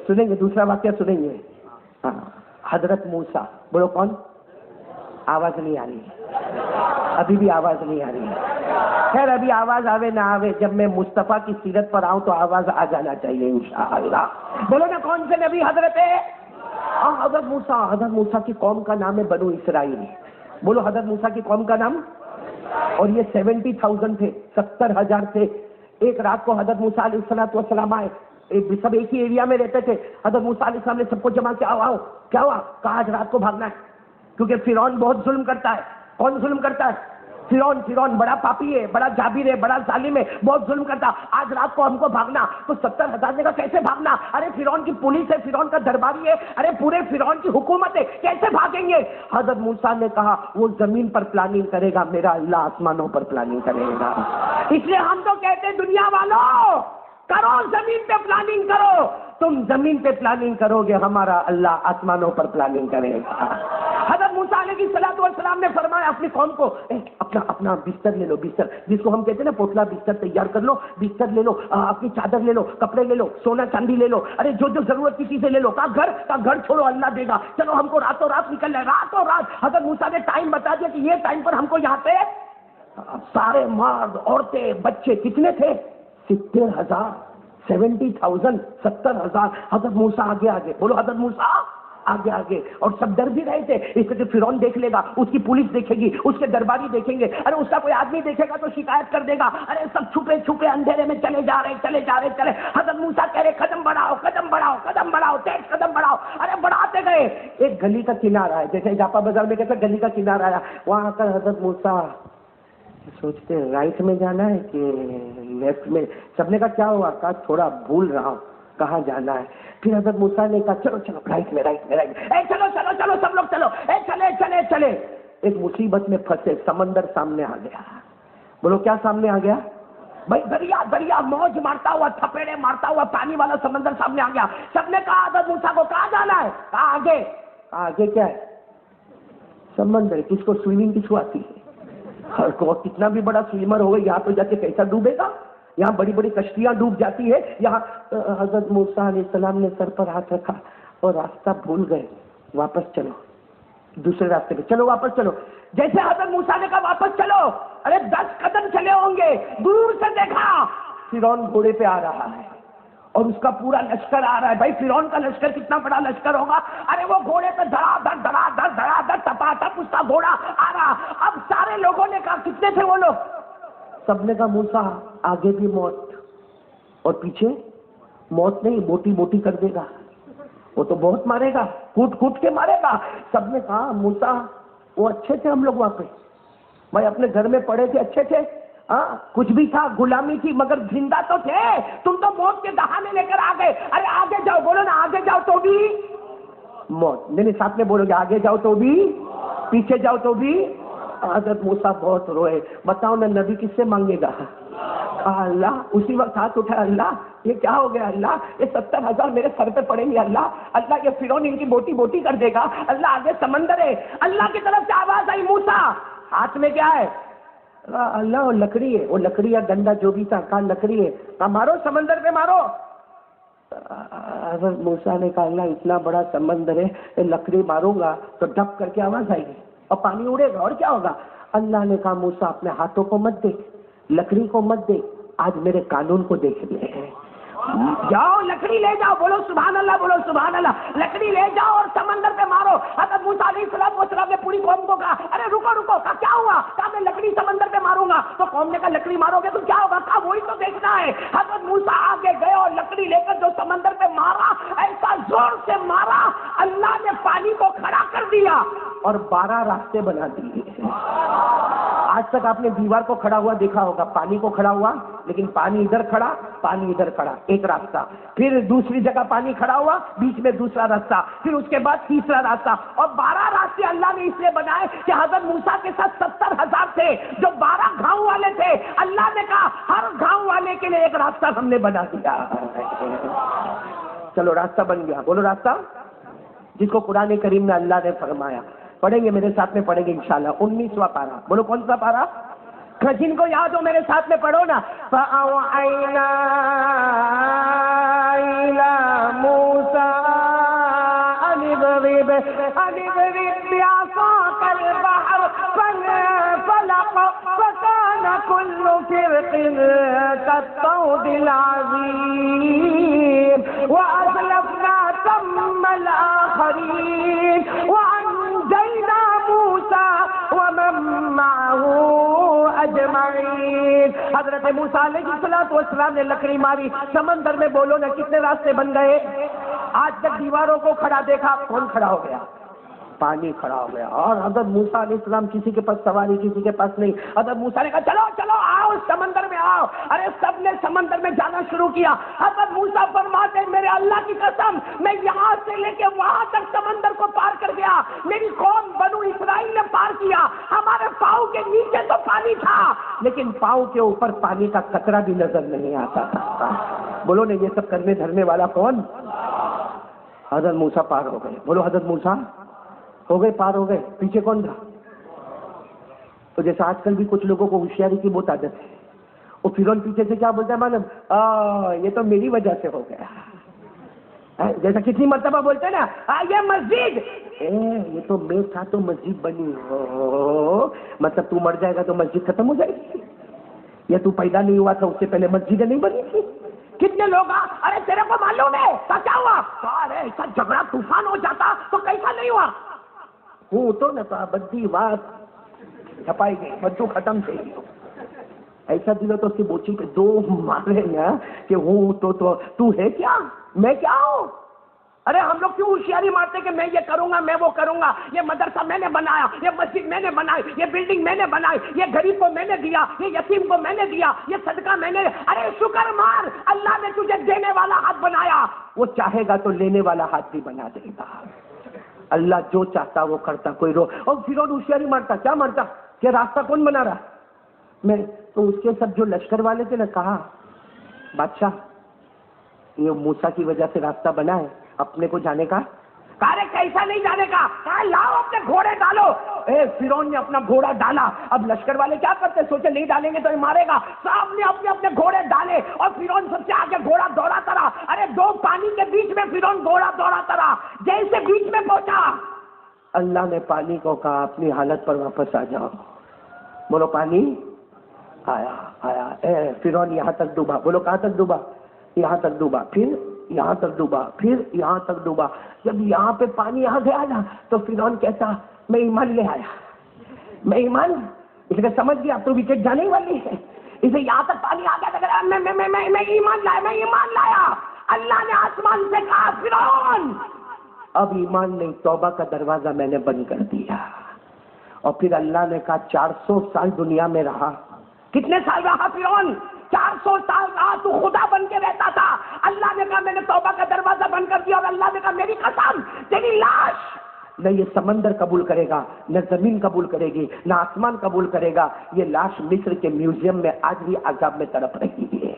سنیں گے دوسرا واقعہ سنیں گے. ہاں حضرت موسیٰ. بولو کون؟ آواز نہیں آ رہی ہے ابھی بھی آواز نہیں آ رہی ہے. خیر ابھی آواز آوے نہ آوے جب میں مصطفیٰ کی سیرت پر آؤں تو آواز آ جانا چاہیے انشاءاللہ. بولو نا کون سے نبی؟ حضرت موسیٰ. حضرت موسیٰ کی قوم کا نام ہے بنو اسرائیل. بولو حضرت موسیٰ کی قوم کا نام. اور یہ 70,000 تھے, 70,000 تھے. ایک رات کو حضرت موسیٰ علیہ السلام آئے, سب ایک ہی ایریا میں رہتے تھے. حضرت موسیٰ علیہ السلام نے سب کو جمع کیا. آؤ کیا ہوا؟ کہا آج رات کو بھاگنا ہے کیونکہ فرعون بہت ظلم کرتا ہے. کون ظلم کرتا ہے؟ فرعون بڑا پاپی ہے, بڑا جابر ہے, بڑا ظالم ہے, بہت ظلم کرتا. آج رات کو ہم کو بھاگنا. تو 70,000 نے کہا کیسے بھاگنا؟ ارے فرعون کی پولیس ہے, فرعون کا درباری ہے, ارے پورے فرعون کی حکومت ہے, کیسے بھاگیں گے؟ حضرت موسیٰ نے کہا وہ زمین پر پلاننگ کرے گا, میرا اللہ آسمانوں پر پلاننگ کرے گا. اس لیے ہم تو کہتے ہیں دنیا والوں کرو زمین پہ پلاننگ کرو. تم زمین پہ پلاننگ کرو گے, ہمارا اللہ آسمانوں پر پلاننگ کرے گا. حضرت موسیٰ علیہ السلام نے فرمایا اپنی قوم کو اپنا بستر لے لو, بستر جس کو ہم کہتے ہیں نا پوٹلا بستر تیار کر لو, بستر لے لو, اپنی چادر لے لو, کپڑے لے لو, سونا چاندی لے لو, ارے جو ضرورت کی چیزیں لے لو. گھر چھوڑو, اللہ دے گا. چلو ہم کو راتوں رات نکلنا ہے, راتوں رات. حضرت موسیٰ نے ٹائم بتا دیا کہ یہ ٹائم پر ہم کو یہاں پہ سارے مرد عورتیں بچے کتنے تھے؟ 70,000. 70,000 70,000. حضرت موسیٰ آگے. بولو حضرت موسیٰ آگے. اور سب ڈر بھی رہے تھے اس لیے فرعون دیکھ لے گا, اس کی پولیس دیکھے گی, اس کے درباری دیکھیں گے, ارے اس کا کوئی آدمی دیکھے گا تو شکایت کر دے گا. ارے سب چھپے اندھیرے میں چلے جا رہے. حضرت موسیٰ کہہ رہے قدم بڑھاؤ, تیز قدم بڑھاؤ. ارے بڑھاتے گئے. ایک گلی کا کنارہ ہے, جیسے جاپا بازار میں کہتے ہیں گلی کا کنارہ آیا, وہاں آ کر حضرت موسیٰ سوچتے ہیں رائٹ میں جانا ہے کہ لیفٹ میں. سب نے کہا کیا ہوا؟ کہا تھوڑا بھول رہا ہوں, کہاں جانا ہے. پھر حضرت موسیٰ نے کہا چلو رائٹ میں. چلو سب لوگ چلو, چلے. ایک مصیبت میں پھنسے, سمندر سامنے آ گیا. بولو کیا سامنے آ گیا بھائی؟ دریا موج مارتا ہوا, تھپیڑے مارتا ہوا پانی والا سمندر سامنے آ گیا. سب نے کہا حضرت موسیٰ کو کہاں جانا ہے؟ کہا آگے کیا ہے؟ سمندر. کس کو سوئمنگ کس کو آتی ہے؟ ہر کو. کتنا بھی بڑا سوئمر ہوگا یہاں تو جا کے کیسا ڈوبے گا؟ یہاں بڑی بڑی کشتیاں ڈوب جاتی ہے. یہاں حضرت موسیٰ علیہ السلام نے سر پر ہاتھ رکھا اور راستہ بھول گئے. واپس چلو, دوسرے راستے پہ چلو, واپس چلو. جیسے حضرت موسیٰ نے کہا واپس چلو, ارے 10 قدم چلے ہوں گے, دور سے دیکھا فرعون گھوڑے پہ آ رہا ہے اور اس کا پورا لشکر آ رہا ہے. بھائی فرعون کا لشکر کتنا بڑا لشکر ہوگا. ارے وہ گھوڑے پہ دھڑا دھڑ ٹپاٹپ اس کا گھوڑا آ رہا. اب سارے لوگوں نے کہا کتنے تھے وہ لوگ؟ سب نے کہا موسیٰ آگے بھی موت اور پیچھے موت نہیں, موٹی کر دے گا, وہ تو بہت مارے گا, کوٹ کے مارے گا. سب نے کہا موسیٰ وہ اچھے تھے, ہم لوگ وہاں پہ بھائی اپنے گھر میں پڑے تھے, اچھے تھے, کچھ بھی تھا, غلامی تھی, مگر زندہ تو تھے. تم تو موت کے دہانے لے کر آ گئے. ارے آگے جاؤ, بولو نا آگے جاؤ تو بھی موت. نہیں ساتھ میں بولو گے آگے جاؤ تو بھی, پیچھے جاؤ تو بھی. حضرت موسیٰ بہت روئے. بتاؤ نا نبی کس سے مانگے گا؟ اللہ. اسی وقت ہاتھ اٹھا, اللہ یہ کیا ہو گیا؟ اللہ یہ 70,000 میرے سر پہ پڑیں گے. اللہ یہ فرعون ان کی بوٹی کر دے گا. اللہ آگے سمندر ہے. اللہ کی طرف سے آواز آئی موسیٰ ہاتھ میں کیا ہے؟ اللہ وہ لکڑی ہے. وہ لکڑی یا ڈنڈا جو بھی تھا, کہا لکڑی ہے, کہا مارو سمندر پہ مارو. حضرت موسیٰ نے کہا اللہ اتنا بڑا سمندر ہے, لکڑی ماروں گا تو ڈب کر کے آواز آئے گی اور پانی اڑے گا اور کیا ہوگا. اللہ نے کہا موسیٰ اپنے ہاتھوں کو مت دے, لکڑی کو مت دے, آج میرے قانون کو دیکھ لے. جاؤ لکڑی لے جاؤ, بولو سبحان اللہ, بولو سبحان اللہ. لکڑی لے جاؤ اور سمندر پہ مارو. حضرت موسیٰ علیہ السلام نے پوری قوم کو کہا ارے رکو, کہا کیا ہوا؟ کہا میں لکڑی سمندر پہ ماروں گا. تو قوم نے کہا لکڑی مارو گے تو کیا ہوگا؟ کہا وہی تو دیکھنا ہے. حضرت موسیٰ آگے گئے اور لکڑی لے کر جو سمندر پہ مارا, ایسا زور سے مارا اللہ نے پانی کو کھڑا کر دیا اور 12 راستے بنا دیے. آج تک آپ نے دیوار کو کھڑا ہوا دیکھا ہوگا, پانی کو کھڑا ہوا, لیکن پانی ادھر کھڑا, پانی ادھر کھڑا, ایک راستہ. پھر دوسری جگہ پانی کھڑا ہوا, بیچ میں دوسرا راستہ, پھر اس کے بعد تیسرا راستہ. اور 12 راستے اللہ نے اس لیے بنائے کہ حضرت موسیٰ کے ساتھ 70,000 تھے جو 12 گاؤں والے تھے. اللہ نے کہا ہر گاؤں والے کے لیے ایک راستہ ہم نے بنا دیا. چلو راستہ بن گیا. بولو راستہ, جس کو قرآن کریم میں اللہ نے فرمایا. پڑھیں گے, میرے ساتھ میں پڑھیں گے انشاءاللہ. 19واں پارہ. بولو کون سا پارہ؟ جن کو یاد ہو میرے ساتھ میں پڑھو نا. فَأَوْحَيْنَا إِلَى مُوسَىٰ بعصاك البحر فانفلق فكان كل فرق كالطود العظيم وأزلفنا ثم الآخرين وأنجينا موسى ومن معه اجمعین. حضرت موسیٰ علیہ السلام نے لکڑی ماری, سمندر میں بولو نا کتنے راستے بن گئے؟ آج تک دیواروں کو کھڑا دیکھا, کون کھڑا ہو گیا؟ پانی کھڑا ہو گیا. اور حضرت موسیٰ علیہ السلام کسی کے پاس سواری, کسی کے پاس نہیں. حضرت موسیٰ نے کہا چلو چلو آؤ سمندر میں آؤ. ارے سب نے سمندر میں جانا شروع کیا. حضرت موسیٰ فرماتے میرے اللہ کی قسم میں یہاں سے لے کے وہاں تک سمندر کو پار کر گیا. میری قوم بنو اسرائیل نے پار کیا. ہمارے پاؤں کے نیچے تو پانی تھا لیکن پاؤں کے اوپر پانی کا قطرہ بھی نظر نہیں آتا تھا. بولو نا یہ سب کرنے دھرنے والا کون؟ حضرت موسیٰ پار ہو گئے. بولو حضرت موسیٰ ہو گئے, پار ہو گئے. پیچھے کون تھا؟ تو جیسے آج کل بھی کچھ لوگوں کو ہوشیاری کی بہت عادت ہے. وہ فرعون پیچھے سے کیا بولتا ہے معلوم؟ یہ تو میری وجہ سے ہو گیا. جیسا کتنی مرتبہ بولتے ہیں نا یہ مسجد, یہ تو میں تھا تو مسجد بنی. مطلب تو مر جائے گا تو مسجد ختم ہو جائے گی؟ یا تو پیدا نہیں ہوا تھا اس سے پہلے مسجدیں نہیں بنی تھی؟ کتنے لوگ ارے تیرے کو معلوم ہے کیا ہوا؟ ارے ایسا جھگڑا طوفان ہو جاتا تو کیسا نہیں ہوا؟ ہوں تو نہ بدی بات چھپائی گئی, بدو ختم تھے. ایسا دلو تو اس کی بوچی پہ دو مارے نا کہ ہوں تو ہے کیا, میں کیا ہوں. ارے ہم لوگ کیوں ہوشیاری مارتے کہ میں یہ کروں گا, میں وہ کروں گا, یہ مدرسہ میں نے بنایا, یہ مسجد میں نے بنائی, یہ بلڈنگ میں نے بنائی, یہ غریب کو میں نے دیا, یہ یتیم کو میں نے دیا, یہ صدقہ میں نے. ارے شکر مار, اللہ نے تجھے دینے والا ہاتھ بنایا. وہ چاہے گا تو لینے والا ہاتھ بھی بنا دے گا. اللہ جو چاہتا وہ کرتا. کوئی رو اور فرعون ہوشیاری مارتا, کیا مارتا کہ راستہ کون بنا رہا؟ میں تو اس کے سب جو لشکر والے تھے نا, کہا بادشاہ یہ موسیٰ کی وجہ سے راستہ بنا ہے اپنے کو جانے کا. کہا کیسا نہیں جانے کا؟ کہا لاؤ اپنے گھوڑے ڈالو. فرعون نے اپنا گھوڑا ڈالا. اب لشکر والے کیا کرتے, سوچے نہیں ڈالیں گے تو یہ مارے گا. سب نے اپنے اپنے گھوڑے ڈالے اور فرعون سب سے آگے گھوڑا دوڑاتا رہا. ارے دو پانی کے بیچ میں فرعون گھوڑا دوڑاتا رہا. جیسے بیچ میں پہنچا اللہ نے پانی کو کہا اپنی حالت پر واپس آ جاؤ. بولو پانی آیا. فرعون یہاں تک ڈوبا. بولو کہاں تک ڈوبا؟ یہاں تک ڈوبا, پھر یہاں تک ڈوبا, پھر یہاں تک ڈوبا. جب یہاں پہ پانی آ گیا نا تو فرعون کہتا میں ایمان لے آیا, میں ایمان. اس نے سمجھ گیا اب تو وکٹ جانے والی ہے. اسے یہاں تک پانی آ گیا تو میں ایمان لایا, میں ایمان لایا. اللہ نے آسمان سے کہا فرعون اب ایمان نہیں, توبہ کا دروازہ میں نے بند کر دیا. اور پھر اللہ نے کہا 400 سال دنیا میں رہا. کتنے سال رہا فرعون؟ 400 سال رہا. تو خدا بن کے رہتا تھا. اللہ نے کہا میں نے توبہ کا دروازہ بند کر دیا. اور اللہ نے کہا میری قسم تیری لاش نہ یہ سمندر قبول کرے گا, نہ زمین قبول کرے گی, نہ آسمان قبول کرے گا. یہ لاش مصر کے میوزیم میں آج بھی عذاب میں تڑپ رہی ہے.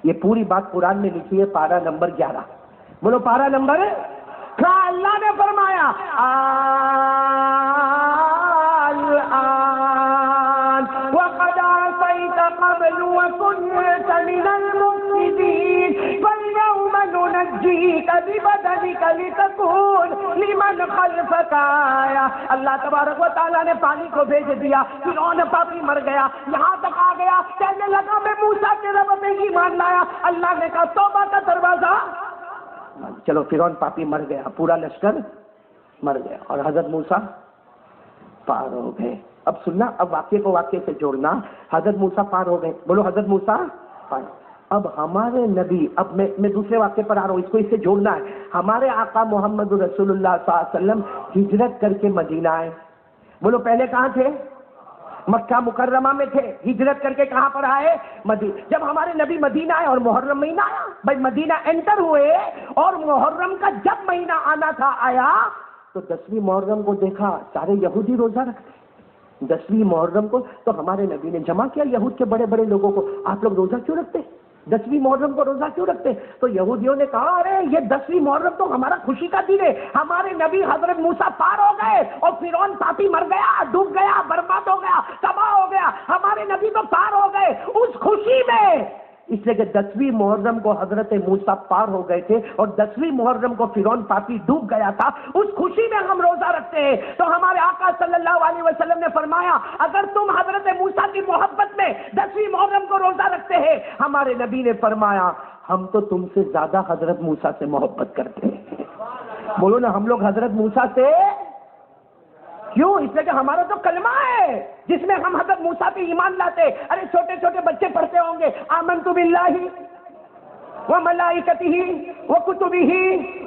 یہ پوری بات قرآن میں لکھی ہے, پارہ نمبر 11. بولو پارہ نمبر. اللہ نے فرمایا وقد عصيت قبل وكنت من المفسدين فاليوم ننجيك ببدنك لتكون لمن خلفك آية. اللہ تبارک و تعالیٰ نے پانی کو بھیج دیا. فرعون پاپی مر گیا, یہاں تک آ گیا, کہنے لگا میں موسیٰ کے رب میں ایمان لایا. اللہ نے کہا توبہ کا دروازہ. چلو فرعون پاپی مر گیا, پورا لشکر مر گیا اور حضرت موسیٰ پار ہو گئے. اب سننا, اب واقعے کو واقعے سے جوڑنا. حضرت موسیٰ پار ہو گئے. بولو حضرت موسیٰ پار. اب ہمارے نبی, اب میں دوسرے واقعے پر آ رہا ہوں, اس کو اس سے جوڑنا ہے. ہمارے آقا محمد رسول اللہ صلی اللہ علیہ وسلم ہجرت کر کے مدینہ آئے. بولو پہلے کہاں تھے؟ مکہ مکرمہ میں تھے. ہجرت کر کے کہاں پر آئے؟ مدینہ. جب ہمارے نبی مدینہ آئے اور محرم مہینہ آیا, بھائی مدینہ انٹر ہوئے اور محرم کا جب مہینہ آنا تھا آیا تو 10ویں محرم کو دیکھا سارے یہودی روزہ رکھتے. 10ویں محرم کو تو ہمارے نبی نے جمع کیا یہود کے بڑے بڑے لوگوں کو, آپ لوگ روزہ کیوں رکھتے؟ 10ویں محرم کو روزہ کیوں رکھتے؟ تو یہودیوں نے کہا ارے یہ 10ویں محرم تو ہمارا خوشی کا دن ہے. ہمارے نبی حضرت موسیٰ پار ہو گئے اور فرعون پاپی مر گیا, ڈوب گیا, برباد ہو گیا, تباہ ہو گیا. ہمارے نبی تو پار ہو گئے. اس خوشی میں اس لیے کہ 10ویں محرم کو حضرت موسیٰ پار ہو گئے تھے اور 10ویں محرم کو فرعون پاپی ڈوب گیا تھا، اس خوشی میں ہم روزہ رکھتے ہیں۔ تو ہمارے آقا صلی اللہ علیہ وسلم نے فرمایا اگر تم حضرت موسیٰ کی محبت میں 10ویں محرم کو روزہ رکھتے ہیں، ہمارے نبی نے فرمایا ہم تو تم سے زیادہ حضرت موسیٰ سے محبت کرتے ہیں۔ بولو نا، ہم لوگ حضرت موسیٰ سے کیوں؟ اس لیے کہ ہمارا تو کلمہ ہے جس میں ہم حضرت موسیٰ پہ ایمان لاتے۔ ارے چھوٹے چھوٹے بچے پڑھتے ہوں گے آمنت باللہ وملائکتہ وکتبہ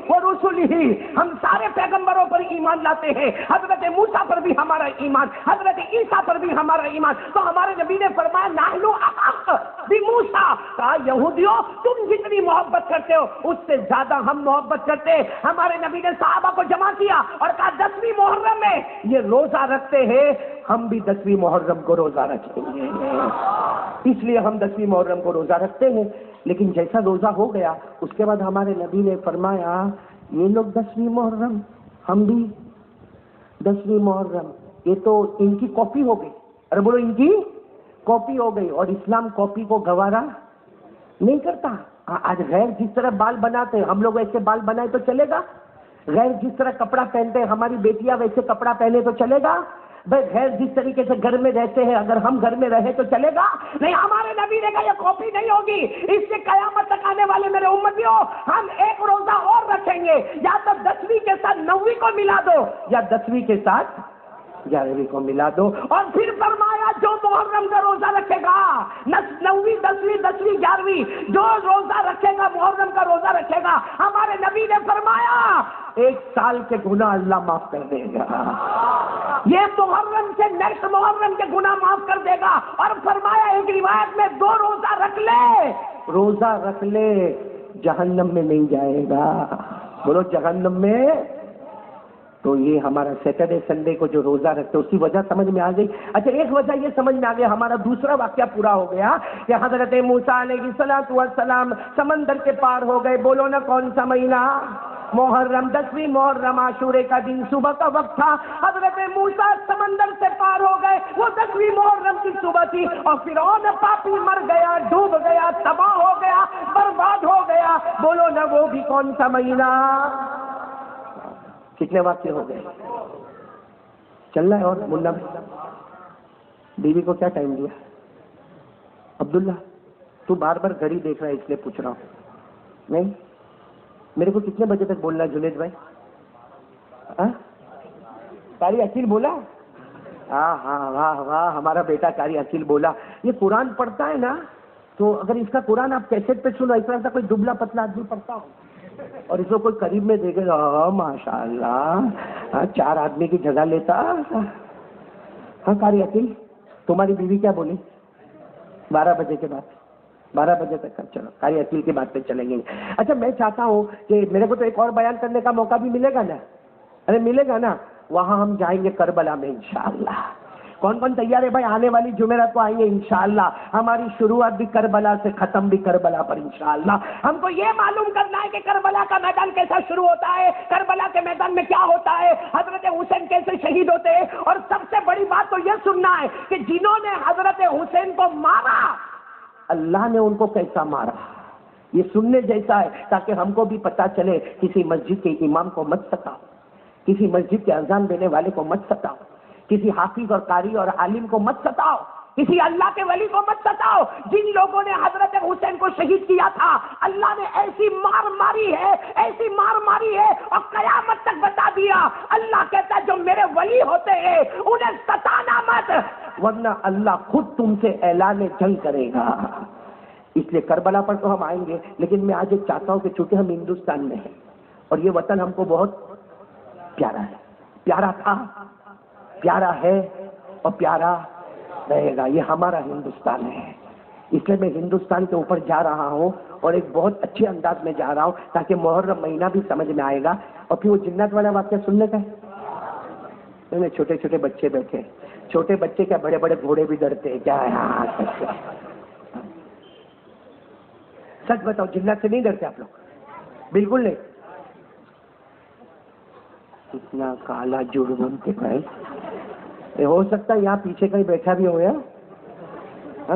ورسلہ، ہم سارے پیغمبروں پر ایمان لاتے ہیں، حضرت موسیٰ پر بھی ہمارا ایمان، حضرت عیسیٰ پر بھی ہمارا ایمان۔ تو ہمارے نبی نے فرمایا نحن احق بموسیٰ، کہا یہودیوں تم جتنی محبت کرتے ہو اس سے زیادہ ہم محبت کرتے ہیں۔ ہمارے نبی نے صحابہ کو جمع کیا اور کہا 10ویں محرم میں یہ روزہ رکھتے ہیں، ہم بھی 10ویں محرم کو روزہ رکھیں گے، اس لیے ہم 10ویں محرم کو روزہ رکھتے ہیں۔ لیکن جیسا روزہ ہو گیا اس کے بعد ہمارے نبی نے فرمایا یہ لوگ 10ویں محرم، ہم بھی 10ویں محرم، یہ تو ان کی کاپی ہو گئی۔ ارے بولو، ان کی کاپی ہو گئی، اور اسلام کاپی کو گوارا نہیں کرتا۔ آج غیر جس طرح بال بناتے ہم لوگ ویسے بال بنائے تو چلے گا؟ غیر جس طرح کپڑا پہنتے ہماری بیٹیاں ویسے کپڑا پہنے تو چلے گا؟ بھائی غیر جس طریقے سے گھر میں رہتے ہیں اگر ہم گھر میں رہے تو چلے گا؟ نہیں، ہمارے نبی نے کہا یہ کاپی نہیں ہوگی، اس سے قیامت تک آنے والے میرے امتیوں ہم ایک روزہ اور رکھیں گے، یا تو 10ویں کے ساتھ 9ویں کو ملا دو یا 10ویں کے ساتھ 11ویں کو ملا دو۔ اور پھر فرمایا جو محرم کا روزہ رکھے گا، 9ویں 10ویں 10ویں 11ویں جو روزہ رکھے گا، محرم کا روزہ رکھے گا، ہمارے نبی نے فرمایا 1 سال کے گناہ اللہ معاف کر دے گا، یہ محرم سے نیکسٹ محرم کے گناہ معاف کر دے گا۔ اور فرمایا ایک روایت میں 2 روزہ رکھ لے، روزہ رکھ لے جہنم میں نہیں جائے گا۔ بولو جہنم میں۔ تو یہ ہمارا سیٹرڈے سنڈے کو جو روزہ رکھتے اس کی وجہ سمجھ میں آ گئی۔ اچھا، ایک وجہ یہ سمجھ میں آ گیا، ہمارا دوسرا واقعہ پورا ہو گیا کہ حضرت موسیٰ علیہ الصلوۃ والسلام سمندر کے پار ہو گئے۔ بولو نا کون سا مہینہ؟ محرم، 10ویں محرم عاشورے کا دن صبح کا وقت تھا، حضرت موسیٰ سمندر سے پار ہو گئے، وہ 10ویں محرم کی صبح تھی، اور فرعون پاپی مر گیا، ڈوب گیا، تباہ ہو گیا، برباد ہو گیا۔ بولو نا وہ بھی کون سا مہینہ؟ کتنے واقعے ہو گئے؟ چل رہا ہے۔ اور ملا بیوی کو کیا ٹائم دیا؟ عبداللہ تو بار بار گھڑی دیکھ رہا ہے اس لیے پوچھ رہا ہوں۔ نہیں، میرے کو کتنے بجے تک بولنا ہے جنید بھائی؟ قاری عقیل بولا؟ ہاں ہاں، واہ واہ، ہمارا بیٹا قاری عقیل بولا۔ یہ قرآن پڑھتا ہے نا، تو اگر اس کا قرآن آپ کیسٹ پہ سنو، اس طرح کا کوئی دبلا پتلا آدمی پڑھتا ہو اور اس کو کوئی قریب میں دیکھے گا، ماشاء اللہ 4 آدمی کی جگہ لیتا۔ ہاں قاری عقیل، تمہاری بیوی کیا بولی؟ 12 بجے کے بعد، 12 بجے تک۔ چلو قاری عقیل کی بات پہ چلیں گے۔ اچھا، میں چاہتا ہوں کہ میرے کو تو ایک اور بیان کرنے کا موقع بھی ملے گا نا؟ ارے ملے گا نا، وہاں ہم جائیں گے کربلا میں انشاءاللہ۔ کون کون تیار ہے بھائی؟ آنے والی جمعرات کو آئیں گے انشاءاللہ۔ ہماری شروعات بھی کربلا سے، ختم بھی کربلا پر انشاءاللہ۔ ہم کو یہ معلوم کرنا ہے کہ کربلا کا میدان کیسا شروع ہوتا ہے، کربلا کے میدان میں کیا ہوتا ہے، حضرت حسین کیسے شہید ہوتے ہیں، اور سب سے بڑی بات تو یہ سننا ہے کہ جنہوں نے حضرت حسین کو مارا اللہ نے ان کو کیسا مارا، یہ سننے جیسا ہے، تاکہ ہم کو بھی پتا چلے کسی مسجد کے امام کو مت ستاؤ، کسی مسجد کے اذان دینے والے کو مت ستاؤ، کسی حافظ اور قاری اور عالم کو مت ستاؤ، کسی اللہ کے ولی کو مت ستاؤ۔ جن لوگوں نے حضرت حسین کو شہید کیا تھا اللہ نے ایسی مار ماری ہے، ایسی مار ماری ہے، اور قیامت تک بتا دیا، اللہ کہتا ہے جو میرے ولی ہوتے ہیں انہیں ستانا مت، ورنہ اللہ خود تم سے اعلان جنگ کرے گا۔ اس لیے کربلا پر تو ہم آئیں گے، لیکن میں آج ایک چاہتا ہوں کہ چونکہ ہم ہندوستان میں ہیں اور یہ وطن ہم کو بہت پیارا ہے، پیارا تھا، پیارا ہے اور پیارا رہے گا، یہ ہمارا ہندوستان ہے۔ اس لیے میں ہندوستان کے اوپر جا رہا ہوں اور ایک بہت اچھے انداز میں جا رہا ہوں تاکہ محرم مہینہ بھی سمجھ میں آئے گا۔ اور پھر وہ جنت والا واقعہ سننے کا ہے، چھوٹے چھوٹے بچے بیٹھے، چھوٹے بچے کیا بڑے بڑے گھوڑے بھی ڈرتے ہیں کیا ہے؟ ہاں سچ بتاؤ، جنت سے نہیں ڈرتے آپ لوگ؟ بالکل نہیں۔ اتنا کالا جڑ بن کے بھائی، ہو سکتا ہے یہاں پیچھے کہیں بیٹھا بھی ہو یا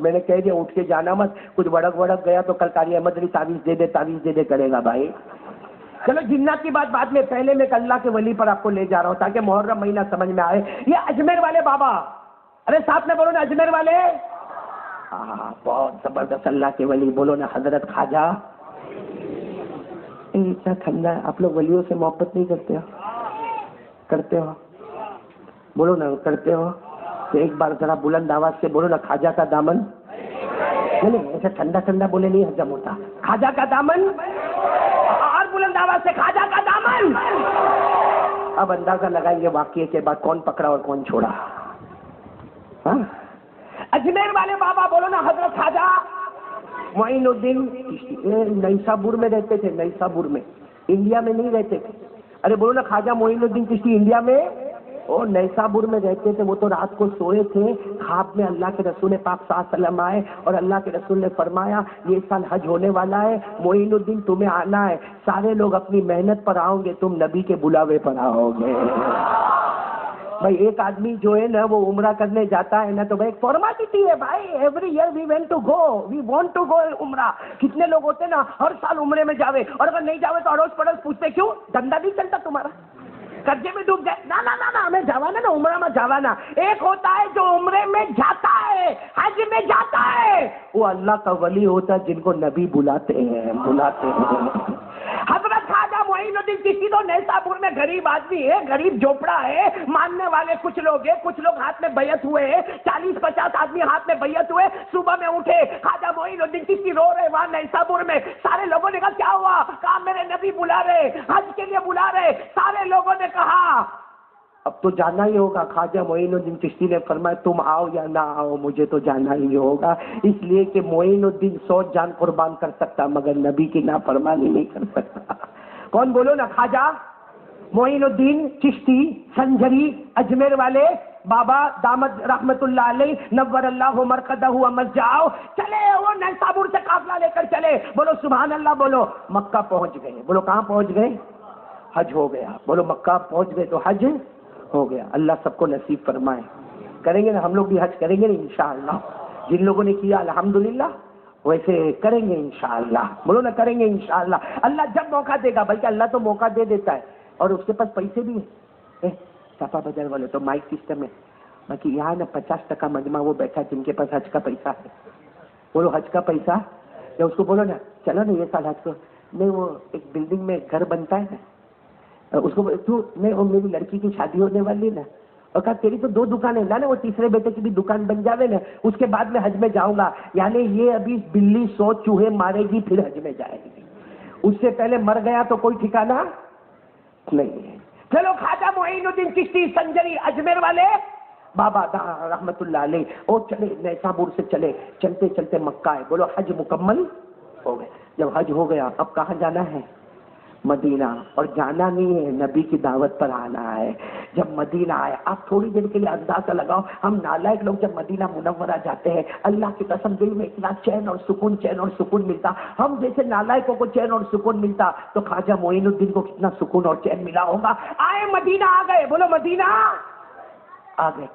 میں نے کہہ دیا اٹھ کے جانا مت, کچھ بڑک بڑک گیا تو کل قاری احمد علی تعویذ دے دے کرے گا بھائی. چلو جنات کی بات بعد میں, پہلے میں اللہ کے ولی پر آپ کو لے جا رہا ہوں تاکہ محرم مہینہ سمجھ میں آئے. یہ اجمیر والے بابا, ارے ساتھ میں بولو نا اجمیر والے, بہت زبردست اللہ کے ولی, بولو نا حضرت خواجہ. اتنا ٹھنڈا ہے, آپ لوگ ولیوں سے محبت نہیں کرتے ہو؟ کرتے ہو؟ بولو نا کرتے ہو. تو ایک بار ذرا بلند آواز سے بولو نا, خواجہ کا دامن. نہیں ایسے ٹھنڈا ٹھنڈا بولے نہیں ہضم ہوتا. خواجہ کا دامن, اور بلند آواز سے خواجہ کا دامن. اب اندازہ لگائیں گے واقعے کے بعد کون پکڑا اور کون چھوڑا. اجمیر والے بابا بولو نا حضرت خواجہ معین الدین نیسابور میں رہتے تھے, نیسابور میں, انڈیا میں نہیں رہتے تھے. ارے بولو نا خواجہ معین الدین چشتی انڈیا میں اور نیسابور میں رہتے تھے. وہ تو رات کو سوئے تھے, خواب میں اللہ کے رسول پاک صلی اللہ علیہ وسلم آئے اور اللہ کے رسول نے فرمایا یہ سال حج ہونے والا ہے, معین الدین تمہیں آنا ہے, سارے لوگ اپنی محنت پر آؤ گے, تم نبی کے بلاوے پر آؤ گے. بھائی ایک آدمی جو ہے نا وہ عمرہ کرنے جاتا ہے نا تو بھائی ایک فارمیلٹی ہے بھائی, every year we went to go, we want to go عمرہ. کتنے لوگ ہوتے نا ہر سال عمرے میں جاوے, اور اگر نہیں جاوے تو اڑوس پڑوس پوچھتے کیوں دھندا نہیں چلتا تمہارا, قرضے میں ڈوب جائے. نا نا نا نا ہمیں جاوانا نا عمرہ میں جاوانا. ایک ہوتا ہے جو عمرے میں جاتا ہے, حج میں جاتا ہے, وہ اللہ کا ولی ہوتا ہے جن کو نبی بلاتے ہیں, بلاتے ہیں. حضرت خواجہ معین الدین چشتی تو نیسابور میں غریب آدمی ہے, غریب جھوپڑا ہے, ماننے والے کچھ لوگ ہیں, کچھ لوگ ہاتھ میں بیعت ہوئے ہیں, 40-50 آدمی ہاتھ میں بیعت ہوئے. صبح میں اٹھے, خواجہ معین الدین چشتی رو رہے وہاں نیسابور میں. سارے لوگوں نے کہا کیا ہوا, کہا میرے نبی بلا رہے, حج کے لیے بلا رہے. سارے لوگوں نے کہا اب تو جانا ہی ہوگا. خواجہ معین الدین چشتی نے فرمایا تم آؤ یا نہ آؤ مجھے تو جانا ہی ہوگا, اس لیے کہ معین الدین 100 جان قربان کر سکتا مگر نبی کی نافرمانی نہیں کر سکتا. کون بولو نا, خواجہ معین الدین چشتی سنجری اجمیر والے بابا دامت رحمت اللہ علیہ نور اللہ مرقدہ مسجعہ. چلے وہ نیسابور سے قافلہ لے کر چلے, بولو سبحان اللہ, بولو مکہ پہنچ گئے. بولو کہاں پہنچ گئے, حج ہو گیا. بولو مکہ پہنچ گئے تو حج ہو گیا. اللہ سب کو نصیب فرمائے. کریں گے نا ہم لوگ بھی حج کریں گے نا انشاءاللہ. جن لوگوں نے کیا الحمدللہ ویسے کریں گے انشاءاللہ. بولو نا کریں گے انشاءاللہ. اللہ جب موقع دے گا, بلکہ اللہ تو موقع دے دیتا ہے اور اس کے پاس پیسے بھی ہیں. صفا بازار والے تو مائک سسٹم ہے, باقی یہاں نا 50% مجمع وہ بیٹھا جن کے پاس حج کا پیسہ ہے. بولو حج کا پیسہ, یا اس کو بولو نا چلو نا یہ سال حج کو. نہیں وہ ایک بلڈنگ میں گھر بنتا ہے نا, اس کو تو میں اور میری لڑکی کی شادی ہونے والی نا, اور کہا تیری تو 2 دکانیں نا, وہ تیسرے بیٹے کی بھی دکان بن جاوے نا, اس کے بعد میں حج میں جاؤں گا. یعنی یہ ابھی بلی 100 چوہے مارے گی پھر حج میں جائے گی, اس سے پہلے مر گیا تو کوئی ٹھکانا نہیں ہے. چلو خواجہ معین الدین چشتی سنجری اجمیر والے بابا رحمت اللہ علیہ وہ چلے نیسابور سے چلے, چلتے چلتے مکہ آئے. بولو حج مکمل ہو گئے. جب حج ہو گیا اب کہاں جانا ہے, مدینہ. اور جانا نہیں ہے, نبی کی دعوت پر آنا ہے. جب مدینہ آئے, آپ تھوڑی دیر کے لیے اندازہ لگاؤ, ہم نالائق لوگ جب مدینہ منورہ جاتے ہیں اللہ کی قسم دل میں اتنا چین اور سکون ملتا. ہم جیسے نالائقوں کو چین اور سکون ملتا تو خواجہ معین الدین کو کتنا سکون اور چین ملا ہوگا. آئے مدینہ آ گئے. بولو مدینہ آ گئے.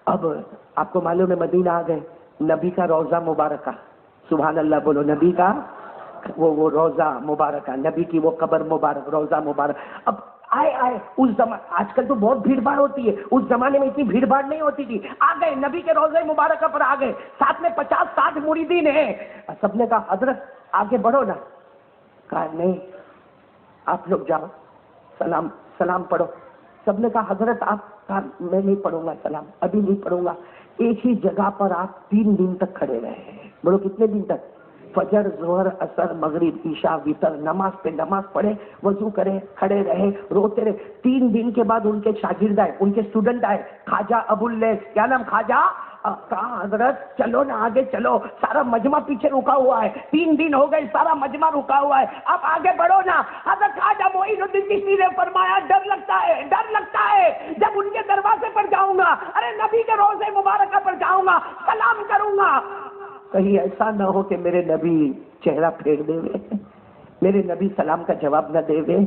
اب آپ کو معلوم ہے مدینہ آ گئے, نبی کا روضہ مبارکہ, سبحان اللہ بولو, نبی کا وہ روضہ مبارکہ, نبی کی وہ قبر مبارک, روضہ مبارک. اب آئے اس زمان, آج کل تو بہت بھیڑ بھاڑ ہوتی ہے, اس زمانے میں اتنی بھیڑ بھاڑ نہیں ہوتی تھی. آ گئے نبی کے روضہ مبارکہ پر آ گئے, ساتھ میں 50-60 مریدین ہیں. سب نے کہا حضرت آگے بڑھو نا. کہا نہیں آپ لوگ جاؤ, سلام پڑھو. سب نے کہا حضرت آپ, کہا میں نہیں پڑھوں گا سلام, ابھی نہیں پڑھوں گا. ایک ہی جگہ پر آپ 3 دن تک کھڑے رہے. بولو کتنے دن تک, فجر ظہر عصر مغرب عشاء وتر, نماز پہ نماز پڑھے, وضو کرے, کھڑے رہے, روتے رہے. 3 دن کے بعد ان کے شاگرد آئے, ان کے اسٹوڈنٹ آئے, خواجہ ابو اللیث, کیا نام خواجہ. کہا حضرت چلو نا آگے چلو, سارا مجمع پیچھے رکا ہوا ہے, 3 دن ہو گئے سارا مجمع رکا ہوا ہے, اب آگے بڑھو نا. حضرت خواجہ معین الدین چشتی نے فرمایا ڈر لگتا ہے جب ان کے دروازے پر جاؤں گا, ارے نبی کے روضے مبارکہ پر جاؤں گا, سلام کروں گا, کہیں ایسا نہ ہو کہ میرے نبی چہرہ پھیر دے وے, میرے نبی سلام کا جواب نہ دے وے.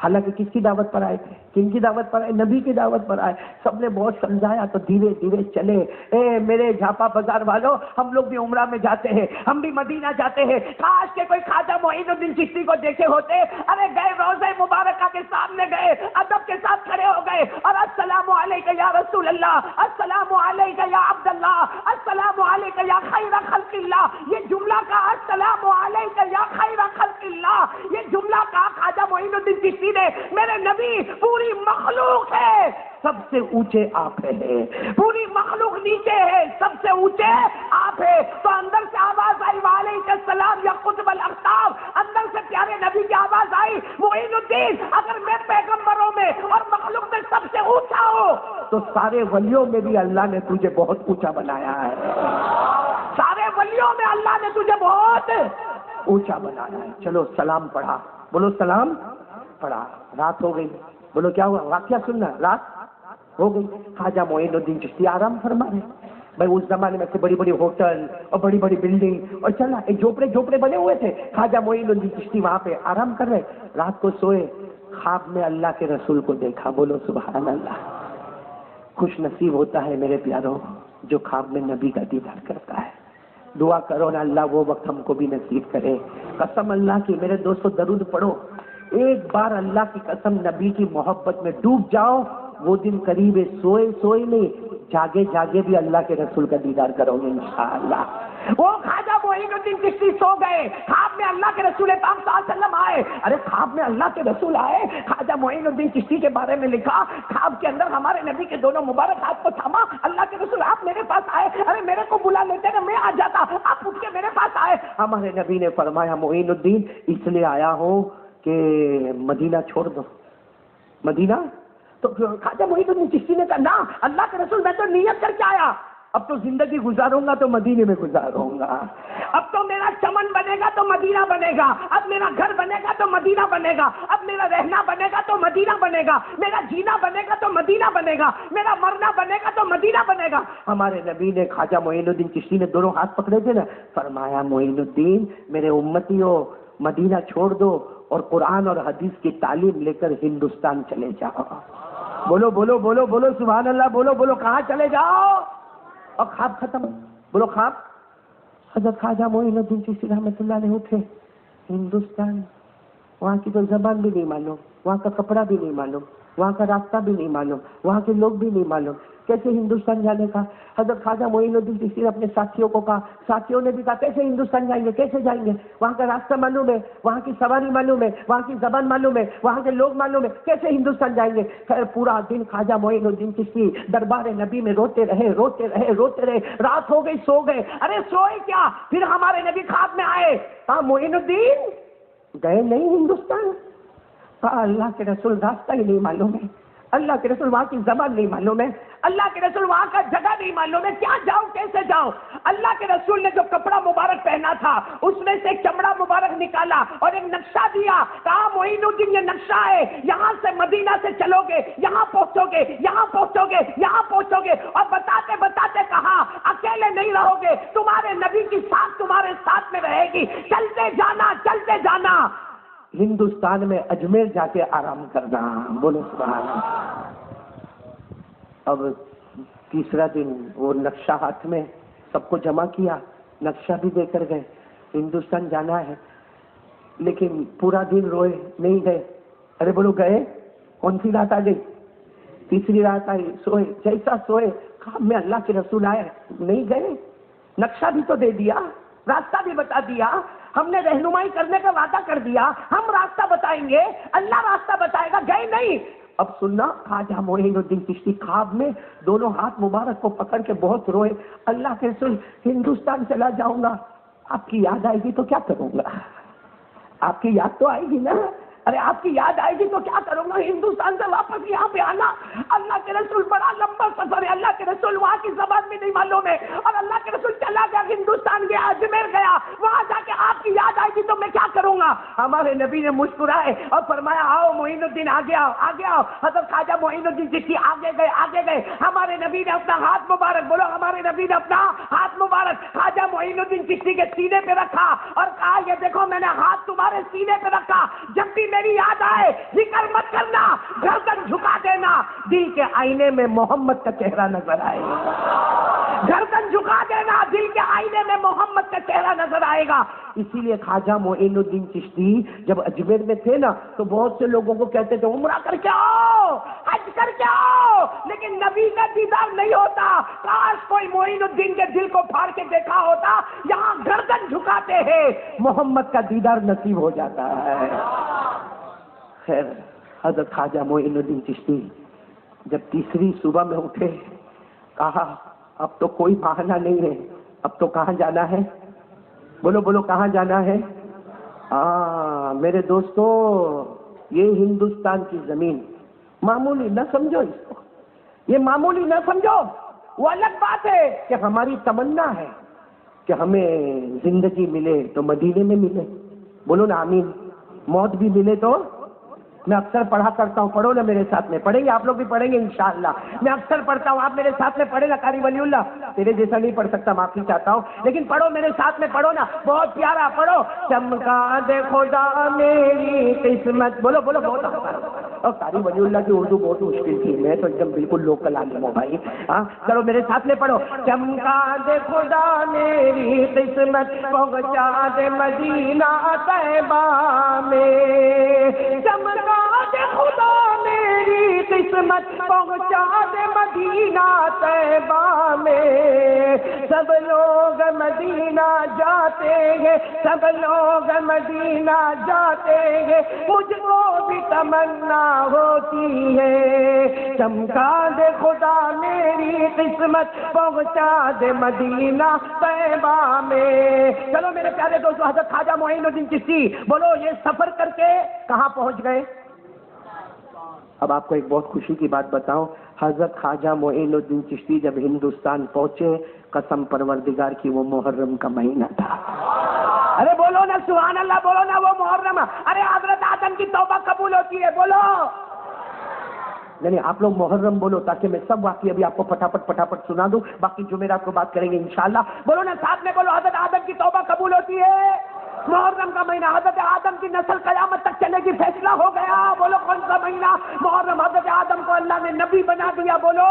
حالانکہ کس کی دعوت پر آئے تھے؟ کن کی دعوت پر آئے؟ نبی کی دعوت پر آئے. سب نے بہت سمجھایا تو دھیرے دھیرے چلے. اے میرے جھاپا بازار والوں، ہم لوگ بھی عمرہ میں جاتے ہیں، ہم بھی مدینہ جاتے ہیں. کاش کے کوئی خواجہ معین الدین چشتی کو دیکھے ہوتے. ارے گئے روضہ مبارکہ کے سامنے گئے، ادب کے ساتھ کھڑے ہو گئے اور السلام علیکہ یا رسول اللہ، السلام علیکہ یا عبد اللہ، السلام علیکہ یا خیر خلق اللہ. یہ جملہ کا السلام علیکہ یا خیر خلق اللہ، یہ جملہ کا خواجہ معین الدین چشتی نے. میرے نبی پوری مخلوق ہے، سب سے اونچے آپ ہیں. پوری مخلوق نیچے ہے، سب سے اونچے آپ ہیں. تو اندر سے آواز آئی وعلیکم السلام یا قطب الاقطاب. اندر سے پیارے نبی کی آواز آئی معین الدین، اگر میں پیغمبروں میں اور مخلوق میں سب سے اونچا ہوں تو سارے ولیوں میں بھی اللہ نے تجھے بہت اونچا بنایا ہے. سارے ولیوں میں اللہ نے تجھے بہت اونچا بنایا ہے. چلو سلام پڑھا، بولو سلام پڑھا. رات ہو گئی، بولو کیا ہوا؟ واقعہ سننا. رات ہو گئی، خواجہ معین الدین چشتی آرام فرما رہے. بھائی اس زمانے میں سے بڑی بڑی ہوٹل اور بڑی بڑی بلڈنگ اور چلا ایک جھوپڑے بنے ہوئے تھے. خواجہ معین الدین چشتی وہاں پہ آرام کر رہے. رات کو سوئے، خواب میں اللہ کے رسول کو دیکھا. بولو سبحان اللہ. خوش نصیب ہوتا ہے میرے پیاروں جو خواب میں نبی کا دیدار کرتا ہے. دعا کرو نا اللہ وہ وقت ہم کو بھی نصیب کرے. قسم اللہ کی میرے دوستو درود پڑھو. ایک بار اللہ کی قسم نبی کی محبت میں ڈوب جاؤ، وہ دن قریب ہے. سوئے نہیں، جاگے بھی اللہ کے رسول کا دیدار کرو گے انشاءاللہ. وہ خواجہ معین الدین چشتی سو گئے، خواب میں اللہ کے رسول پاک صلی اللہ علیہ وسلم آئے. ارے خواب میں اللہ کے رسول آئے. خواجہ معین الدین چشتی کے بارے میں لکھا، خواب کے اندر ہمارے نبی کے دونوں مبارک ہاتھ کو تھاما. اللہ کے رسول آپ میرے پاس آئے. ارے میرے کو بلا لیتے نا، میں آ جاتا. آپ اٹھ کے میرے پاس آئے. ہمارے نبی نے فرمایا معین الدین اس لیے آیا ہوں کہ مدینہ چھوڑ دو. مدینہ تو خواجہ معین الدین چشتی نے کہا نا اللہ کے رسول میں تو نیت کر کے آیا، اب تو زندگی گزاروں گا تو مدینے میں گزاروں گا. اب تو میرا چمن بنے گا تو مدینہ بنے گا، اب میرا گھر بنے گا تو مدینہ بنے گا، اب میرا رہنا بنے گا تو مدینہ بنے گا، میرا جینا بنے گا تو مدینہ بنے گا، میرا مرنا بنے گا تو مدینہ بنے گا. ہمارے نبی نے خواجہ معین الدین چشتی نے دونوں ہاتھ پکڑے تھے نا، فرمایا معین الدین میرے امتیوں مدینہ چھوڑ دو اور قرآن اور حدیث کی تعلیم لے کر ہندوستان چلے جاؤ. بولو بولو بولو بولو سبحان اللہ. بولو بولو کہاں چلے جاؤ؟ اور خواب ختم. بولو خواب. حضرت خواجہ معین الدین چشتی رحمۃ اللہ علیہ اٹھے. ہندوستان، وہاں کی تو زبان بھی نہیں معلوم، وہاں کا کپڑا بھی نہیں معلوم، وہاں کا راستہ بھی نہیں معلوم، وہاں کے لوگ بھی نہیں معلوم. کیسے ہندوستان جانے کا؟ حضرت خواجہ معین الدین چشتی نے اپنے ساتھیوں کو کہا، ساتھیوں نے بھی کہا کیسے ہندوستان جائیں گے، کیسے جائیں گے؟ وہاں کا راستہ معلوم ہے، وہاں کی سواری معلوم ہے، وہاں کی زبان معلوم ہے، وہاں کے لوگ معلوم ہے، کیسے ہندوستان جائیں گے؟ خیر پورا دن خواجہ معین الدین چشتی دربار نبی میں روتے رہے. رات ہو گئی، سو گئے. ارے سوئے کیا، پھر ہمارے نبی خواب میں آئے. کہا معین الدین گئے نہیں ہندوستان؟ کہا اللہ کے رسول راستہ ہی نہیں معلوم ہے، اللہ کے رسول وہاں کی زبان نہیں معلوم ہے، اللہ کے رسول وہاں کا جگہ نہیں معلوم ہے، کیا جاؤں کیسے جاؤں؟ اللہ کے رسول نے جو کپڑا مبارک پہنا تھا اس میں سے ایک چمڑا مبارک نکالا اور ایک نقشہ دیا. کہا معین الدین یہ نقشہ ہے، یہاں سے مدینہ سے چلو گے، یہاں پہنچو گے، یہاں پہنچو گے، یہاں پہنچو گے. اور بتاتے بتاتے کہا اکیلے نہیں رہو گے، تمہارے نبی کی ساتھ تمہارے ساتھ میں رہے گی. چلتے جانا ہندوستان میں اجمیر جا کے آرام کرنا. بولو سبحان اللہ. اب تیسرا دن وہ نقشہ ہاتھ میں سب کو جمع کیا، نقشہ بھی دے کر گئے. ہندوستان جانا ہے لیکن پورا دن روئے، نہیں گئے. ارے بولو گئے. کون سی رات آ گئی؟ تیسری رات آئی. سوئے، جیسا سوئے خواب میں اللہ کے رسول آئے. نہیں گئے. نقشہ بھی تو دے دیا، راستہ بھی بتا دیا، ہم نے رہنمائی کرنے کا وعدہ کر دیا، ہم راستہ بتائیں گے، اللہ راستہ بتائے گا، گئے نہیں. اب سننا، خواجہ معین الدین چشتی خواب میں دونوں ہاتھ مبارک کو پکڑ کے بہت روئے. اللہ کے رسول ہندوستان چلا جاؤں گا، آپ کی یاد آئے گی تو کیا کروں گا؟ آپ کی یاد تو آئے گی نا. ارے آپ کی یاد آئے گی تو کیا کروں گا؟ ہندوستان سے واپس یہاں پہ آنا. اللہ کے رسول بڑا لمبا سفر ہے، اللہ کے رسول وہاں کی زبان بھی نہیں معلوم ہے، اور اللہ کے رسول چلا گیا ہندوستان گیا، اجمیر گیا، وہاں جا کے آپ کی یاد آئے گی تو میں کیا کروں گا؟ ہمارے نبی نے مسکرائے اور فرمایا آؤ معین الدین، آگے آؤ آگے آؤ. حضرت خواجہ معین الدین چشتی آگے گئے. ہمارے نبی نے اپنا ہاتھ مبارک، بولو ہمارے نبی نے اپنا ہاتھ مبارک خواجہ معین الدین چشتی کے سینے پہ رکھا اور کہا یہ دیکھو میں نے ہاتھ تمہارے سینے پہ رکھا، جب بھی میری یاد آئے ذکر مت کرنا، گردن جھکا دینا، دل کے آئینے میں محمد کا چہرہ نظر آئے گا، گردن جھکا دینا، دل کے آئینے میں محمد کا چہرہ نظر آئے گا۔ اسی لیے خواجہ معین الدین چشتی جب اجمیر میں تھے نا تو بہت سے لوگوں کو کہتے تھے عمرہ کر کے آؤ، حج کر کے آؤ، لیکن نبی کا دیدار نہیں ہوتا۔ کاش کوئی معین الدین کے دل کو پھاڑ کے دیکھا ہوتا، یہاں گردن جھکاتے ہیں، محمد کا دیدار نصیب ہو جاتا ہے۔ خیر، حضرت خواجہ معین الدین چشتی جب تیسری صبح میں اٹھے، کہا اب تو کوئی بہانہ نہیں ہے، اب تو کہاں جانا ہے؟ بولو بولو، کہاں جانا ہے؟ میرے دوستو، یہ ہندوستان کی زمین معمولی نہ سمجھو، اس کو یہ معمولی نہ سمجھو۔ وہ الگ بات ہے کہ ہماری تمنا ہے کہ ہمیں زندگی ملے تو مدینے میں ملے، بولو نا آمین، موت بھی ملے تو۔ میں اکثر پڑھا کرتا ہوں، پڑھو نا میرے ساتھ میں، پڑھیں گے آپ لوگ بھی پڑھیں گے انشاءاللہ، میں اکثر پڑھتا ہوں، آپ میرے ساتھ میں پڑھے نا۔ قاری ولی اللہ تیرے جیسا نہیں پڑھ سکتا، معافی چاہتا ہوں، لیکن پڑھو میرے ساتھ میں، پڑھو نا، بہت پیارا پڑھو۔ چمکا دے خدا میری قسمت، بولو بولو، بہت اور قاری ولی اللہ کی اردو بہت مشکل تھی، میں تو ایک دم بالکل لوکل عالم ہوں بھائی۔ ہاں چلو میرے ساتھ میں پڑھو۔ چمکا دے خدا میری قسمت، پہنچا دے مدینہ طیبہ میں، چمکا دے خدا میری قسمت، پہنچا دے مدینہ طیبہ میں۔ سب لوگ مدینہ جاتے ہیں، سب لوگ مدینہ جاتے ہیں، مجھ کو بھی تمنا ہوتی ہے، چمکا دے خدا میری قسمت، پہنچا دے مدینہ طیبہ میں۔ چلو میرے پیارے دوستو، حضرت خواجہ معین الدین چشتی بولو یہ سفر کر کے کہاں پہنچ گئے؟ اب آپ کو ایک بہت خوشی کی بات بتاؤں، حضرت خواجہ معین الدین چشتی جب ہندوستان پہنچے، قسم پروردگار کی وہ محرم کا مہینہ تھا۔ ارے بولو نا سبحان اللہ، بولو نا وہ محرم، ارے حضرت آدم کی توبہ قبول ہوتی ہے، بولو۔ یعنی آپ لوگ محرم بولو تاکہ میں سب واقعی ابھی آپ کو پٹاپٹ سنا دوں، باقی جمعرات کو بات کریں گے انشاءاللہ۔ بولو نا ساتھ میں، بولو حضرت آدم کی توبہ قبول ہوتی ہے، محرم کا مہینہ، حضرت آدم کی نسل قیامت تک چلے گی، فیصلہ ہو گیا، بولو کون سا مہینہ؟ محرم۔ حضرت آدم کو اللہ نے نبی بنا دیا، بولو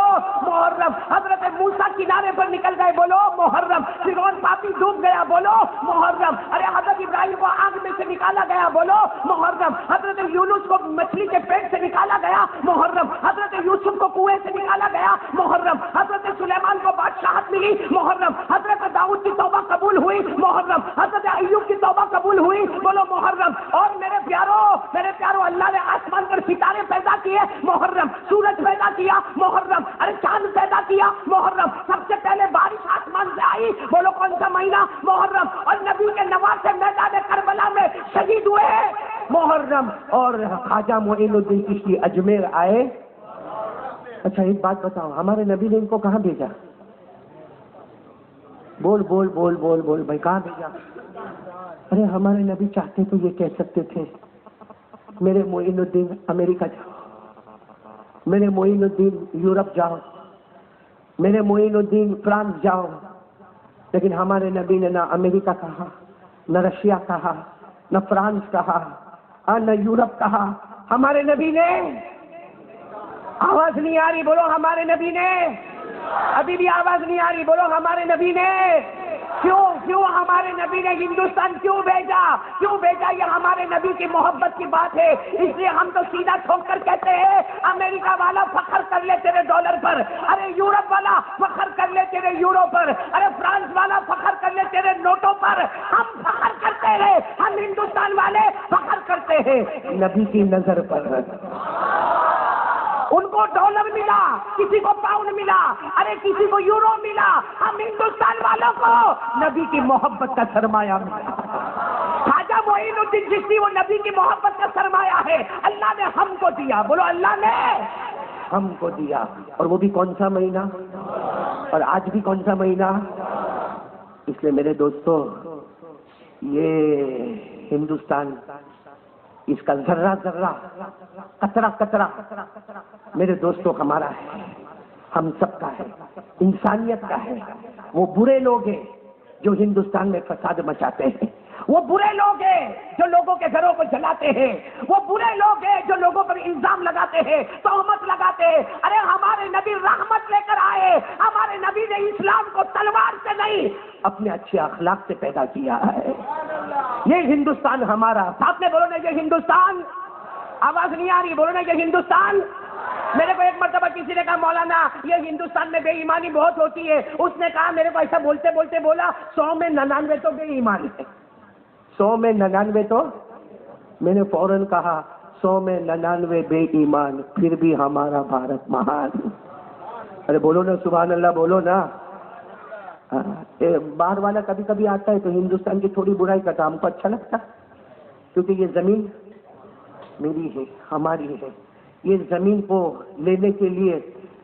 محرم۔ حضرت موسیٰ کنارے پر نکل گئے، بولو محرم۔ فرعون پاپی ڈوب گیا، بولو محرم۔ ارے حضرت ابراہیم کو آگ میں سے نکالا گیا، بولو محرم۔ حضرت یونس کو مچھلی کے پیٹ سے نکالا گیا، محرم۔ حضرت یوسف کو کنویں سے نکالا گیا، محرم۔ حضرت سلیمان کو بادشاہت ملی، محرم۔ حضرت داؤد کی توبہ قبول ہوئی، محرم۔ حضرت ایوب کی توبہ قبول ہوئی، بولو محرم۔ اور میرے پیارو اللہ نے آسمان پر ستارے پیدا کیے، محرم۔ سورج پیدا کیا، محرم۔ ارے چاند پیدا کیا، محرم۔ سب سے پہلے بارش آسمان سے آئی، بولو کون سا مہینہ؟ محرم۔ اور نبی کے نواسے میدان کربلا میں شہید ہوئے، محرم۔ اور خواجہ معین الدین چشتی اجمیر آئے۔ اچھا ایک بات بتاؤ، ہمارے نبی نے ان کو کہاں بھیجا؟ بول بول بول بول بول بھائی، کہاں بھیجا؟ ارے ہمارے نبی چاہتے تو یہ کہہ سکتے تھے میرے معین الدین امریکہ جاؤ، میرے معین الدین یورپ جاؤ، میرے معین الدین فرانس جاؤ، لیکن ہمارے نبی نے نہ امریکہ کہا، نہ رشیا کہا، نہ فرانس کہا، نہ یورپ کہا۔ ہمارے نبی نے، آواز نہیں آ رہی، بولو ہمارے نبی نے، ابھی بھی آواز نہیں آ رہی، بولو ہمارے نبی نے۔ کیوں ہمارے نبی نے ہندوستان کیوں بھیجا؟ یہ ہمارے نبی کی محبت کی بات ہے، اس لیے ہم تو سیدھا ٹھوک کر کہتے ہیں امریکہ والا فخر کر لے تیرے ڈالر پر، ارے یورپ والا فخر کر لے تیرے یورو پر، ارے فرانس والا فخر کر لے تیرے نوٹوں پر، ہم فخر کرتے ہیں، ہم ہندوستان والے فخر کرتے ہیں نبی کی نظر پر۔ ان کو ڈالر ملا، کسی کو پاؤنڈ ملا، ارے کسی کو یورو ملا، ہم ہندوستان والوں کو نبی کی محبت کا سرمایہ ملا۔ خواجہ معین الدین چشتی وہ نبی کی محبت کا سرمایہ ہے، اللہ نے ہم کو دیا، بولو اللہ نے ہم کو دیا۔ اور وہ بھی کون سا مہینہ؟ اور آج بھی کون سا مہینہ؟ اس لیے میرے دوستو، یہ ہندوستان، اس کا ذرہ ذرہ، قطرہ قطرہ میرے دوستوں ہمارا ہے، ہم سب کا ہے، انسانیت کا ہے۔ وہ برے لوگ ہیں جو ہندوستان میں فساد مچاتے ہیں، وہ برے لوگ ہیں جو لوگوں کے گھروں کو جلاتے ہیں، وہ برے لوگ ہیں جو لوگوں پر الزام لگاتے ہیں، تہمت لگاتے ہیں۔ ارے ہمارے نبی رحمت لے کر آئے، ہمارے نبی نے اسلام کو تلوار سے نہیں اپنے اچھے اخلاق سے پیدا کیا ہے۔ یہ ہندوستان ہمارا، ساتھ میں بولو نا یہ ہندوستان، آواز نہیں آ رہی، بولو نا یہ ہندوستان۔ میرے کو ایک مرتبہ کسی نے کہا مولانا یہ ہندوستان میں بے ایمانی بہت ہوتی ہے، اس نے کہا میرے کو ایسا بولتے بولتے بولا 100 میں 99 تو بے ایمان ہے، 100 میں 99 تو، میں نے فوراً کہا 100 میں 99 بے ایمان، پھر بھی ہمارا بھارت مہان۔ ارے بولو نا سبحان اللہ، بولو نا۔ باہر والا کبھی کبھی آتا ہے تو ہندوستان کی تھوڑی برائی کرتا، ہم کو اچھا لگتا، کیونکہ یہ زمین میری ہے، ہماری ہے۔ یہ زمین کو لینے کے لیے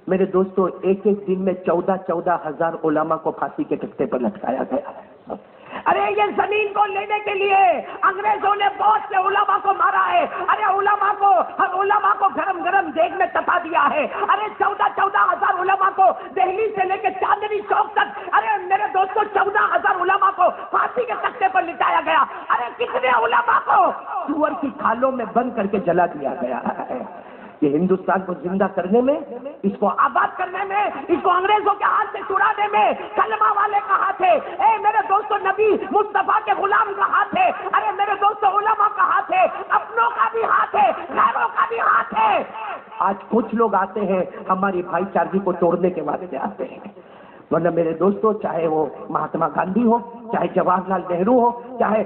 میرے دوستوں ایک ایک دن میں 14 ہزار علماء کو پھانسی کے تختے پر لٹکایا گیا ہے۔ ارے یہ زمین کو لینے کے لیے انگریزوں نے بہت سے علماء کو مارا ہے، ارے علماء کو گرم گرم دیگ میں تپا دیا ہے۔ ارے 14 ہزار علماء کو دہلی سے لے کے چاندنی چوک تک، ارے میرے دوستوں 14 ہزار علماء کو پھانسی کے تختے پر لٹایا گیا۔ ارے کتنے علماء کو سور کی کھالوں میں بند کر کے جلا دیا گیا ہے۔ یہ ہندوستان کو زندہ کرنے میں، اس کو آباد کرنے میں، اس کو انگریزوں کے ہاتھ سے چھڑانے میں کلمہ والے کا ہاتھ ہے۔ اے میرے دوستوں نبی مصطفیٰ کے غلام کا ہاتھ ہے، ارے میرے دوستوں علماء کا ہاتھ ہے، اپنوں کا بھی ہاتھ ہے، غیروں کا بھی ہاتھ ہے۔ آج کچھ لوگ آتے ہیں ہماری بھائی چارگی کو توڑنے کے واسطے آتے ہیں، ورنہ میرے دوستوں چاہے وہ مہاتما گاندھی ہو، چاہے جواہر لال نہرو ہو، چاہے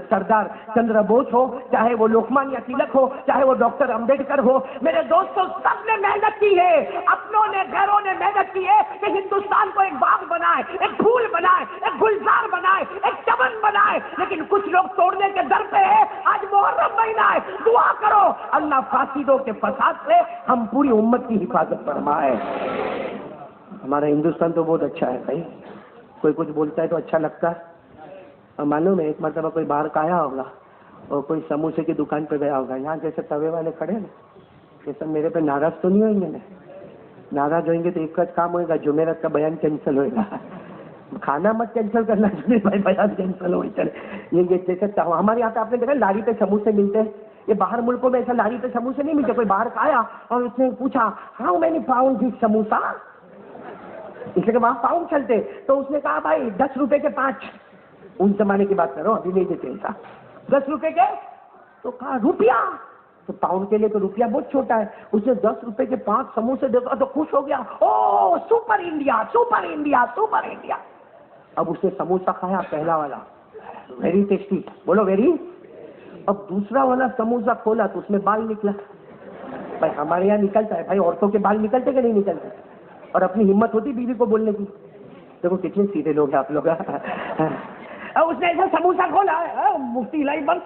سردار چندر بوس ہو، چاہے وہ لوکمانیہ تلک ہو، چاہے وہ ڈاکٹر امبیڈکر ہو، میرے دوستوں سب نے محنت کی ہے، اپنوں نے غیروں نے محنت کی ہے کہ ہندوستان کو ایک باغ بنائے، ایک پھول بنائے، ایک گلزار بنائے، ایک چمن بنائے، لیکن کچھ لوگ توڑنے کے در پہ ہے۔ آج محرم مہینہ ہے، دعا کرو اللہ فاسدوں کے فساد سے ہم پوری امت کی حفاظت فرمائے۔ ہمارا ہندوستان تو بہت اچھا ہے بھائی، کوئی کچھ بولتا ہے تو اچھا لگتا ہے۔ اور معلوم ہے ایک مرتبہ کوئی باہر کا آیا ہوگا اور کوئی سموسے کی دکان پہ گیا ہوگا، یہاں جیسے توے والے کھڑے نا، یہ سب میرے پہ ناراض تو نہیں ہوئیں گے نا؟ ناراض ہوئیں گے تو ایک کا کام ہوئے گا، جمعرات کا بیان کینسل ہوئے گا۔ کھانا مت کینسل کرنا چاہیے بھائی، بیان کینسل ہو چلے۔ یہ جیسے ہمارے یہاں پہ آپ نے دیکھا لاری پہ سموسے ملتے ہیں، یہ باہر ملکوں میں ایسا لاری پہ سموسے نہیں ملتے۔ کوئی باہر کا آیا اور اس نے پوچھا ہاؤ مینی پاؤنڈ دس سموسا، اس لیے کہ وہاں پاؤنڈ چلتے، تو اس نے کہا بھائی 10 روپے کے 5، ان زمانے کی بات کرو، ابھی نہیں دیتے ایسا، 10 روپے کے، تو کہا روپیہ، تو پاؤنڈ کے لیے تو روپیہ بہت چھوٹا ہے، اس نے 10 روپے کے 5 سموسے دیکھا تو خوش ہو گیا، oh super India super India super India. اب اس نے سموسا کھایا پہلا والا، ویری ٹیسٹی، بولو ویری، اب دوسرا والا سموسا کھولا تو اس میں بال نکلا۔ بھائی ہمارے یہاں نکلتا ہے بھائی، عورتوں کے بال نکلتے کہ نہیں نکلتے؟ اور اپنی ہمت ہوتی بیوی کو بولنے کی؟ دیکھو کتنے سیدھے لوگ ہیں آپ لوگ۔ اس نے ایسا سموسا کھولا، مفتی الہی بند،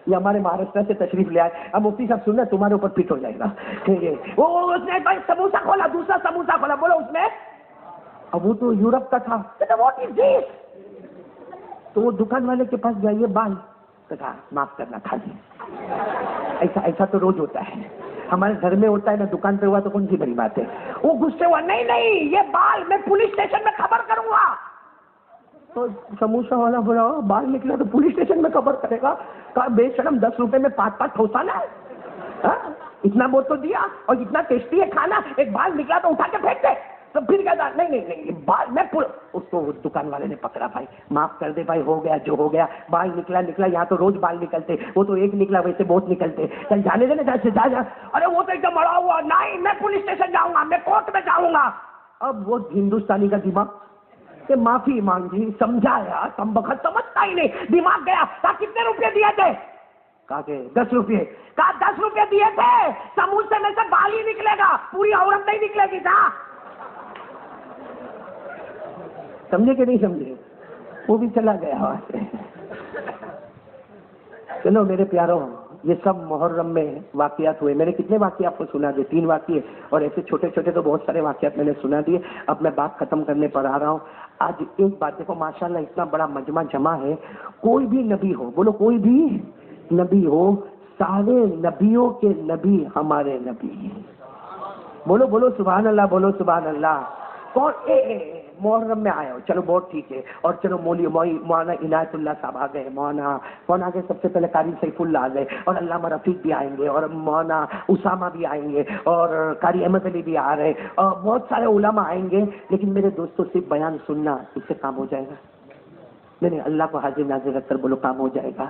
یہ ہمارے مہاراشٹر سے تشریف لے آئے، اب مفتی صاحب سننا تمہارے اوپر پٹ ہو جائے گا۔ وہ اس نے بھائی سموسا کھولا، دوسرا سموسا کھولا، بولو اس میں، اب وہ تو یورپ کا تھا، واٹ از دس؟ تو وہ دکان والے کے پاس گیا، یہ بال، کہا معاف کرنا کھا لیا۔ ایسا تو روز ہوتا ہے، ہمارے گھر میں ہوتا ہے نا، دکان پہ ہوا تو کون سی بڑی بات ہے؟ وہ غصے ہوا، نہیں یہ بال میں پولیس اسٹیشن میں خبر کروں گا۔ تو سموسا والا بولا بال نکلا تو پولیس اسٹیشن میں خبر کرے گا؟ کہا بے شرم 10 روپے میں 5 ٹھوسانا ہے، اتنا بہت تو دیا، اور اتنا ٹیسٹی ہے کھانا، ایک بال نکلا تو اٹھا کے پھینک دے۔ تو پھر کہتا نہیں بال میں اس کو دکان والے نے پکڑا، بھائی معاف کر دے بھائی، ہو گیا جو ہو گیا، بال نکلا، یہاں تو روز بال نکلتے، وہ تو ایک نکلا ویسے بہت نکلتے، چل جانے دینے جا۔ ارے وہ تو ایک دم اڑا ہوا، نہیں میں پولیس اسٹیشن جاؤں گا، میں کورٹ میں جاؤں گا۔ اب وہ ہندوستانی کا دماغ کہ معافی مانگی، سمجھایا، کم بخت سمجھتا ہی نہیں، دماغ گیا۔ کہا کتنے روپے دیے تھے؟ کہا کہ 10 روپے۔ کہا 10 روپے دیے تھے، سموسے میں سے بال ہی نکلے گا، پوری عورت نہیں نکلے گی۔ تھا سمجھے کہ نہیں سمجھے؟ وہ بھی چلا گیا وہاں سے۔ چلو میرے پیاروں، یہ سب محرم میں واقعات ہوئے، میں نے کتنے واقعات آپ کو سنا دیے؟ 3 واقعے، اور ایسے چھوٹے چھوٹے تو بہت سارے واقعات میں نے سنا دیے۔ اب میں بات ختم کرنے پر آ رہا ہوں۔ آج ایک بات دیکھو، ماشاءاللہ اتنا بڑا مجمع جمع ہے، کوئی بھی نبی ہو، بولو کوئی بھی نبی ہو، سارے نبیوں کے نبی ہمارے نبی ہیں، بولو بولو سبحان اللہ، بولو سبحان اللہ۔ کون محرم میں آئے ہو، چلو بہت ٹھیک ہے، اور چلو مولانا عنایت اللہ صاحب آ گئے، مولانا کون آ گئے سب سے پہلے؟ قاری سیف اللہ آ گئے، اور علامہ رفیق بھی آئیں گے، اور مولانا اسامہ بھی آئیں گے، اور قاری احمد علی بھی آ رہے، اور بہت سارے علماء آئیں گے، لیکن میرے دوستوں صرف بیان سننا اس سے کام ہو جائے گا؟ میں نے اللہ کو حاضر ناظر رکھ کر بولو کام ہو جائے گا؟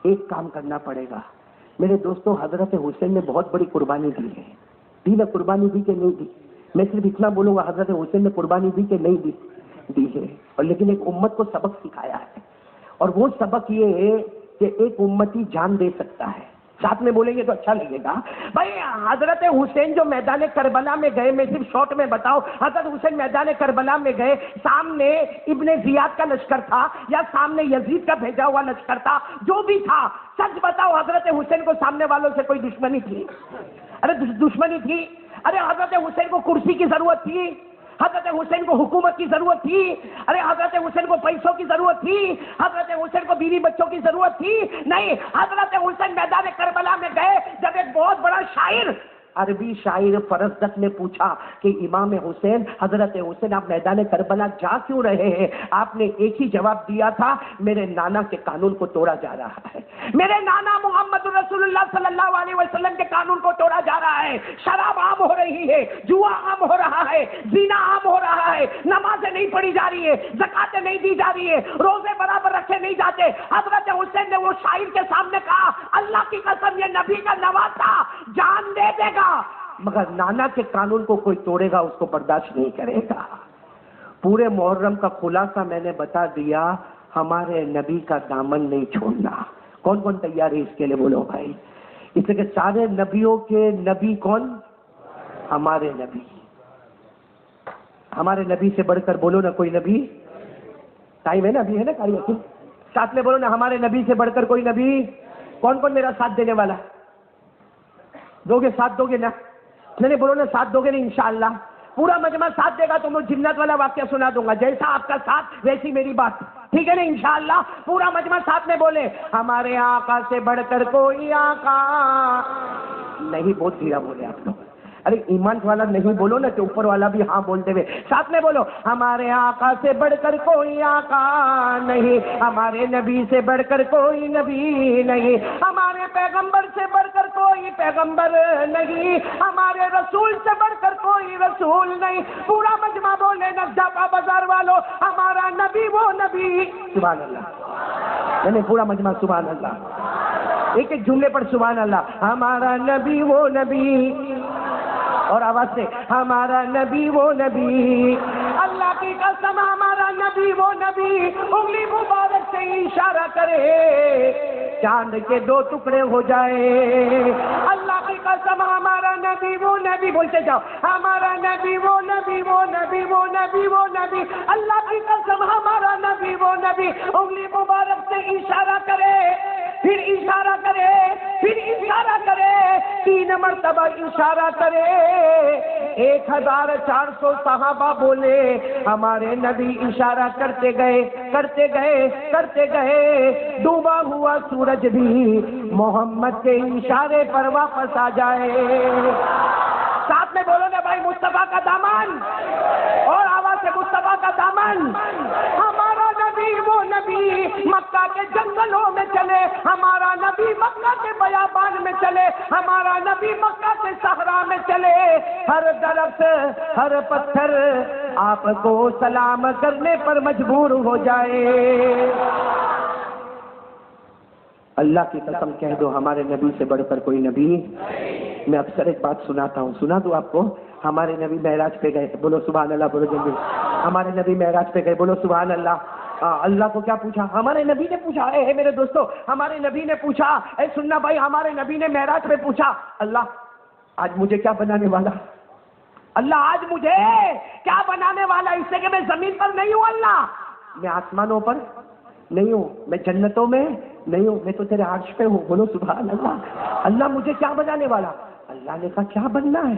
ایک کام کرنا پڑے گا میرے دوستوں. حضرت حسین نے بہت بڑی قربانی دی ہے. دی نہ قربانی دی کہ نہیں دی؟ میں صرف اتنا بولوں گا حضرت حسین نے قربانی دی کہ نہیں دی ہے، اور لیکن ایک امت کو سبق سکھایا ہے، اور وہ سبق یہ ہے کہ ایک امتی جان دے سکتا ہے. ساتھ میں بولیں گے تو اچھا لگے گا. بھائی حضرت حسین جو میدان کربلا میں گئے، میں صرف شارٹ میں بتاؤں، حضرت حسین میدان کربلا میں گئے، سامنے ابن زیاد کا لشکر تھا یا سامنے یزید کا بھیجا ہوا لشکر تھا، جو بھی تھا، سچ بتاؤ حضرت حسین کو سامنے والوں سے کوئی دشمنی تھی؟ ارے دشمنی تھی؟ ارے حضرت حسین کو کرسی کی ضرورت تھی؟ حضرت حسین کو حکومت کی ضرورت تھی؟ ارے حضرت حسین کو پیسوں کی ضرورت تھی؟ حضرت حسین کو بیوی بچوں کی ضرورت تھی؟ نہیں. حضرت حسین میدان کربلا میں گئے جب ایک بہت بڑا شاعر، عربی شاعر فرزدق نے پوچھا کہ امام حسین، حضرت حسین آپ میدان کربلا جا کیوں رہے ہیں؟ آپ نے ایک ہی جواب دیا تھا، میرے نانا کے قانون کو توڑا جا رہا ہے، میرے نانا محمد رسول اللہ صلی اللہ علیہ وسلم کے قانون کو توڑا جا رہا ہے. شراب عام ہو رہی ہے، جوا عام ہو رہا ہے، زنا عام ہو رہا ہے، نمازیں نہیں پڑھی جا رہی ہے، زکاتیں نہیں دی جا رہی ہے، روزے برابر رکھے نہیں جاتے. حضرت حسین نے وہ شاعر کے سامنے کہا، اللہ کی قسم یہ نبی کا نواسا جان دے دے گا مگر نانا کے قانون کو کوئی توڑے گا اس کو برداشت نہیں کرے گا. پورے محرم کا خلاصہ میں نے بتا دیا، ہمارے نبی کا دامن نہیں چھوڑنا. کون کون تیار ہے اس کے لیے بولو بھائی؟ اس لیے کہ سارے نبیوں کے نبی کون؟ ہمارے نبی. ہمارے نبی سے بڑھ کر بولو نا کوئی نبی. ٹائم ہے نا ابھی، ہے نا کاری حکیم؟ ساتھ میں بولو نا ہمارے نبی سے بڑھ کر کوئی نبی. کون کون میرا ساتھ دینے والا؟ دو گے؟ ساتھ دو گے نا؟ نہیں بولو نا ساتھ دو گے نا انشاءاللہ. پورا مجمع ساتھ دے گا تو میں جنت والا واقعہ سنا دوں گا، جیسا آپ کا ساتھ ویسی میری بات، ٹھیک ہے نا انشاءاللہ؟ پورا مجمع ساتھ میں بولے، ہمارے آقا سے بڑھ کر کوئی آقا نہیں. بہت دھیرا بولے آپ لوگ. ارے ایمان والا نہیں بولو نا کہ اوپر والا بھی ہاں بولتے ہوئے. ساتھ میں بولو، ہمارے آقا سے بڑھ کر کوئی آقا نہیں، ہمارے نبی سے بڑھ کر کوئی نبی نہیں، ہمارے پیغمبر سے بڑھ کر کوئی پیغمبر نہیں، ہمارے رسول سے بڑھ کر کوئی رسول نہیں. پورا مجمع بولے نقدہ بازار والوں، ہمارا نبی وہ نبی. سبحان اللہ. نہیں پورا مجمع سبحان اللہ. ایک ایک جملے پر سبحان اللہ. ہمارا نبی وہ نبی، اور آواز سے ہمارا نبی وہ نبی. اللہ کی قسم ہمارا نبی وہ نبی. انگلی مبارک سے اشارہ کرے چاند کے دو ٹکڑے ہو جائے. اللہ کی قسم ہمارا نبی وہ نبی. بولتے جاؤ، ہمارا نبی وہ نبی وہ نبی وہ نبی وہ نبی. اللہ کی قسم ہمارا نبی وہ نبی. انگلی مبارک سے اشارہ کرے، پھر اشارہ کرے، پھر اشارہ کرے، 3 مرتبہ اشارہ کرے. 1400 صحابہ بولے، ہمارے نبی اشارہ کرتے گئے کرتے گئے کرتے گئے. ڈوبا ہوا سورج بھی محمد کے اشارے پر واپس آ جائے. ساتھ میں بولو نا بھائی، مصطفیٰ کا دامن، اور آواز سے مصطفیٰ کا دامن. ہمارا نبی وہ نبی مکہ کے جنگلوں میں چلے، ہمارا نبی مکہ کے بیابان میں چلے، ہمارا نبی مکہ کے صحرا میں چلے. ہر درخت ہر پتھر آپ کو سلام کرنے پر مجبور ہو جائے. اللہ کی قسم کہہ دو ہمارے نبی سے بڑھ کر کوئی نبی. میں اکثر ایک بات سناتا ہوں، سنا دوں آپ کو. ہمارے نبی معراج پہ گئے، بولو سبحان اللہ، بولو جلدی. ہمارے نبی معراج پہ گئے، بولو سبحان اللہ. اللہ کو کیا پوچھا؟ ہمارے نبی نے پوچھا. اے میرے دوستو، ہمارے نبی نے پوچھا. اے سننا بھائی، ہمارے نبی نے معراج پہ پوچھا، اللہ آج مجھے کیا بنانے والا؟ اللہ آج مجھے کیا بنانے والا؟ اس سے کہ میں زمین پر نہیں ہوں، اللہ میں آسمانوں پر نہیں ہوں، میں جنتوں میں نہیں ہوں، میں تو تیرے عرش پہ ہوں. بولو سبحان اللہ. اللہ مجھے کیا بنانے والا؟ اللہ نے کہا کیا بننا ہے؟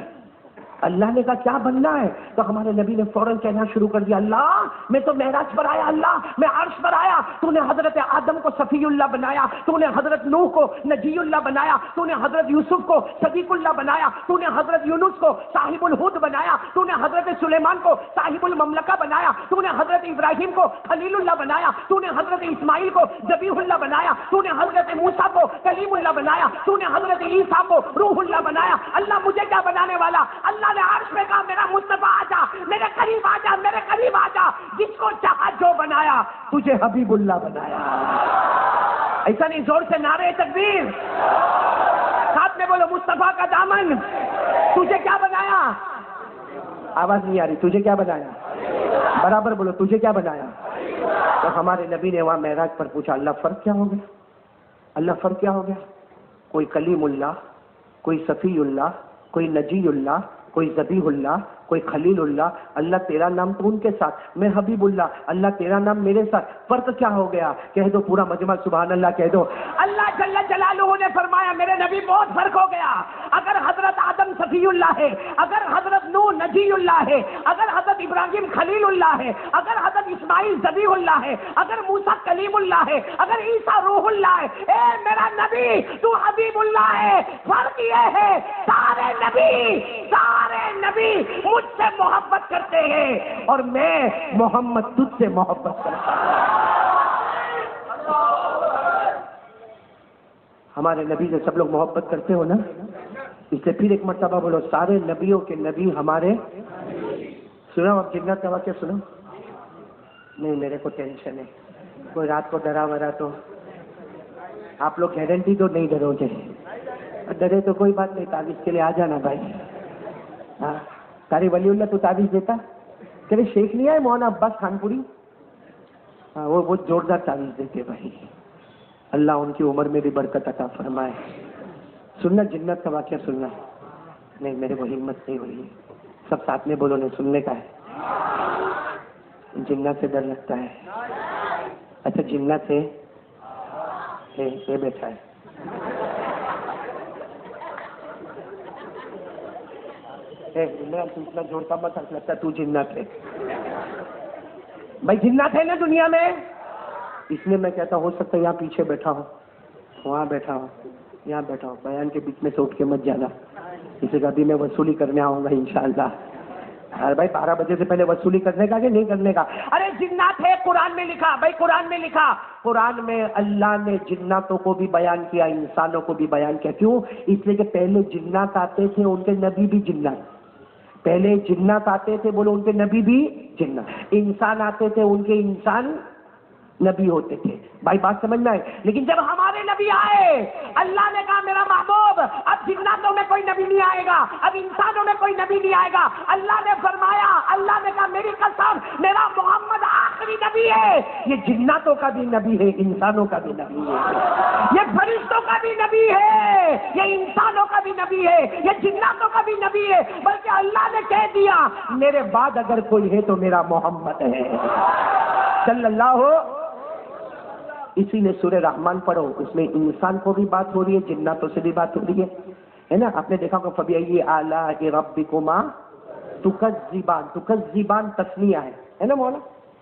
اللہ نے کہا کیا بننا ہے؟ تو ہمارے نبی نے فوراً کہنا شروع کر دیا، اللہ میں تو معراج پر آیا، اللہ میں عرش پر آیا، تو نے حضرت آدم کو صفی اللہ بنایا، تو نے حضرت نوح کو نجی اللہ بنایا، تو نے حضرت یوسف کو صدیق اللہ بنایا، تو نے حضرت یونس کو صاحب الحوت بنایا، تو نے حضرت سلیمان کو صاحب المملکہ بنایا، تو نے حضرت ابراہیم کو خلیل اللہ بنایا، تو نے حضرت اسماعیل کو ذبیح اللہ بنایا، تو نے حضرت موسیٰ کو کلیم اللہ بنایا، تو نے حضرت عیسیٰ کو روح اللہ بنایا۔ اللہ مجھے کیا بنانے والا؟ اللہ نے عرش میں کہا میرا مصطفیٰ آ جا، میرے قریب آ جا، میرے قریب آ جا، جس کو چاہا جو بنایا، تجھے حبیب اللہ بنایا۔ ایسا نہیں، زور سے نعرے تکبیر، ساتھ میں بولو مصطفیٰ کا دامن، تجھے کیا بنایا؟ آواز نہیں آ رہی، تجھے کیا بنایا؟ برابر بولو، تجھے کیا بنایا؟ تو ہمارے نبی نے وہاں معراج پر پوچھا، اللہ فرق کیا ہو گیا؟ اللہ فرق کیا ہو گیا؟ کوئی کلیم اللہ، کوئی صفی اللہ، کوئی نجی اللہ، کوئی ذبیح اللہ، کوئی خلیل اللہ، اللہ تیرا نام تو ان کے ساتھ، میں حبیب اللہ، اللہ تیرا نام میرے ساتھ، فرق کیا ہو گیا؟ کہہ دو پورا مجمع سبحان اللہ کہہ دو۔ اللہ جل جلالہ نے فرمایا میرے نبی بہت فرق ہو گیا، اگر حضرت آدم صفی اللہ ہے، اگر حضرت نوح نجی اللہ ہے، اگر حضرت ابراہیم خلیل اللہ ہے، اگر حضرت اسماعیل ذبیح اللہ ہے، اگر موسیٰ کلیم اللہ ہے، اگر عیسیٰ روح اللہ ہے، اے میرا نبی تو حبیب اللہ ہے، فرق یہ ہے سارے نبی مجھ سے محبت کرتے ہیں اور میں محمد تجھ سے محبت کرتا ہوں۔ ہمارے نبی سے سب لوگ محبت کرتے ہو نا؟ اس سے پھر ایک مرتبہ بولو، سارے نبیوں کے نبی ہمارے۔ سنو اب جنت کا واقعہ سنو۔ نہیں میرے کو ٹینشن ہے، کوئی رات کو ڈرا ورا تو آپ لوگ گارنٹی تو نہیں ڈرو گے، ڈرے تو کوئی بات نہیں، تعویذ کے لیے آ جانا بھائی۔ ہاں تاری ولی اللہ تو تعویذ دیتا، تیرے شیخ نہیں آئے مولانا عباس خان پوری؟ ہاں وہ بہت زوردار تعویذ دیتے بھائی، اللہ ان کی عمر میں بھی برکت عطا فرمائے۔ سننا جنت کا واقعہ سننا۔ نہیں میرے کو ہمت نہیں ہوئی، سب ساتھ میں بولو، نہیں سننے کا ہے۔ جنت سے ڈر لگتا ہے؟ اچھا جنت سے یہ بیٹھا ہے، اتنا جوڑتا مت لگتا تو جنت ہے بھائی، جنت ہے نا دنیا میں، اس لیے میں کہتا ہو سکتا ہے یہاں پیچھے بیٹھا ہو، وہاں بیٹھا ہو، یہاں بیٹھا ہو، بیان کے بیچ میں سے اٹھ کے مت جانا، اسے کبھی میں وصولی کرنے آؤں گا انشاءاللہ۔ ارے بھائی 12 بجے سے پہلے وصولی کرنے کا کہ نہیں کرنے کا؟ ارے جنات ہے، قرآن میں لکھا بھائی، قرآن میں لکھا، قرآن میں اللہ نے جناتوں کو بھی بیان کیا، انسانوں کو بھی بیان کیا۔ کیوں؟ اس لیے کہ پہلے جنات آتے تھے، ان کے نبی بھی جنات، پہلے جنات آتے تھے بولو ان کے نبی بھی جنات، انسان آتے تھے ان کے انسان نبی ہوتے تھے۔ بھائی بات سمجھنا ہے، لیکن جب ہمارے نبی آئے اللہ نے کہا میرا محبوب اب جناتوں میں کوئی نبی نہیں آئے گا، اب انسانوں میں کوئی نبی نہیں آئے گا۔ اللہ نے فرمایا، اللہ نے کہا میری قسم میرا محمد آخری نبی ہے، یہ جناتوں کا بھی نبی ہے، انسانوں کا بھی نبی ہے، یہ فرشتوں کا بھی نبی ہے، یہ انسانوں کا بھی نبی ہے، یہ جناتوں کا بھی نبی ہے، بلکہ اللہ نے کہہ دیا میرے بعد اگر کوئی ہے تو میرا محمد ہے صلی اللہ۔ اسی لیے سورہ رحمان پڑھو، اس میں انسان کو بھی بات ہو رہی ہے، جناتوں سے بھی بات ہو رہی ہے نا؟ آپ نے دیکھا کہ فَبِأَيِّ آلَاءِ رَبِّكُمَا تُكَذِّبَانِ، تُكَذِّبَانِ تسنیہ ہے نا مولانا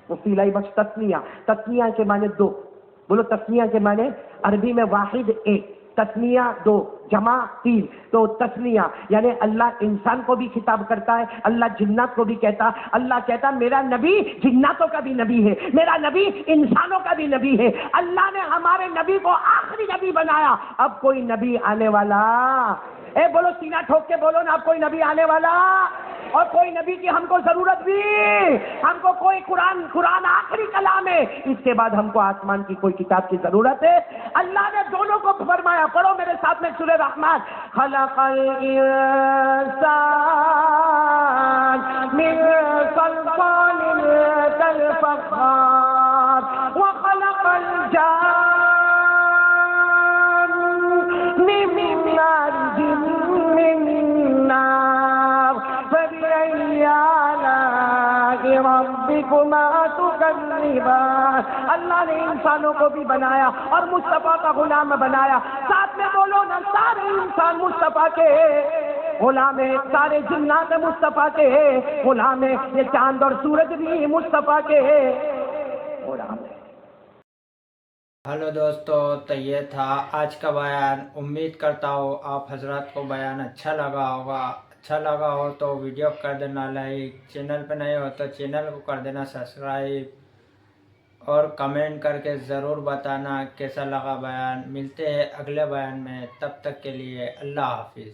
مفتی الہی بخش؟ تسنیہ کے معنی دو، بولو تسنیہ کے معنی عربی میں واحد ایک، تسنیہ دو، جمع تین، تو تسنیہ یعنی اللہ انسان کو بھی خطاب کرتا ہے، اللہ جنات کو بھی کہتا، اللہ کہتا میرا نبی جناتوں کا بھی نبی ہے، میرا نبی انسانوں کا بھی نبی ہے۔ اللہ نے ہمارے نبی کو آخری نبی بنایا، اب کوئی نبی آنے والا، اے بولو سینہ ٹھوک کے بولو نا، اب کوئی نبی آنے والا، اور کوئی نبی کی ہم کو ضرورت بھی، ہم کو کوئی قرآن آخری کلام ہے، اس کے بعد ہم کو آسمان کی کوئی کتاب کی ضرورت ہے۔ اللہ نے دونوں کو فرمایا، پڑھو میرے ساتھ میں سورہ رحمان، خلق الانسان من صلصال كالفخار وخلق الجان من مارج من نار فبأي آلاء ربكما تكذبان۔ اللہ نے انسانوں کو بھی بنایا اور مصطفیٰ کا غلام بنایا، ساتھ میں بولو نا سارے انسان مصطفیٰ کے غلام ہے سارے جنات مصطفیٰ کے، غلام ہے یہ چاند اور سورج بھی مصطفیٰ کے، غلام ہے۔ ہلو دوستو، تو یہ تھا آج کا بیان۔ امید کرتا ہوں آپ حضرات کو بیان اچھا لگا ہوگا۔ اچھا لگا ہو تو ویڈیو کر دینا لائک، چینل پہ نہیں ہو تو چینل کو کر دینا سبسکرائب، اور کمنٹ کر کے ضرور بتانا کیسا لگا بیان۔ ملتے ہیں اگلے بیان میں، تب تک کے لیے اللہ حافظ۔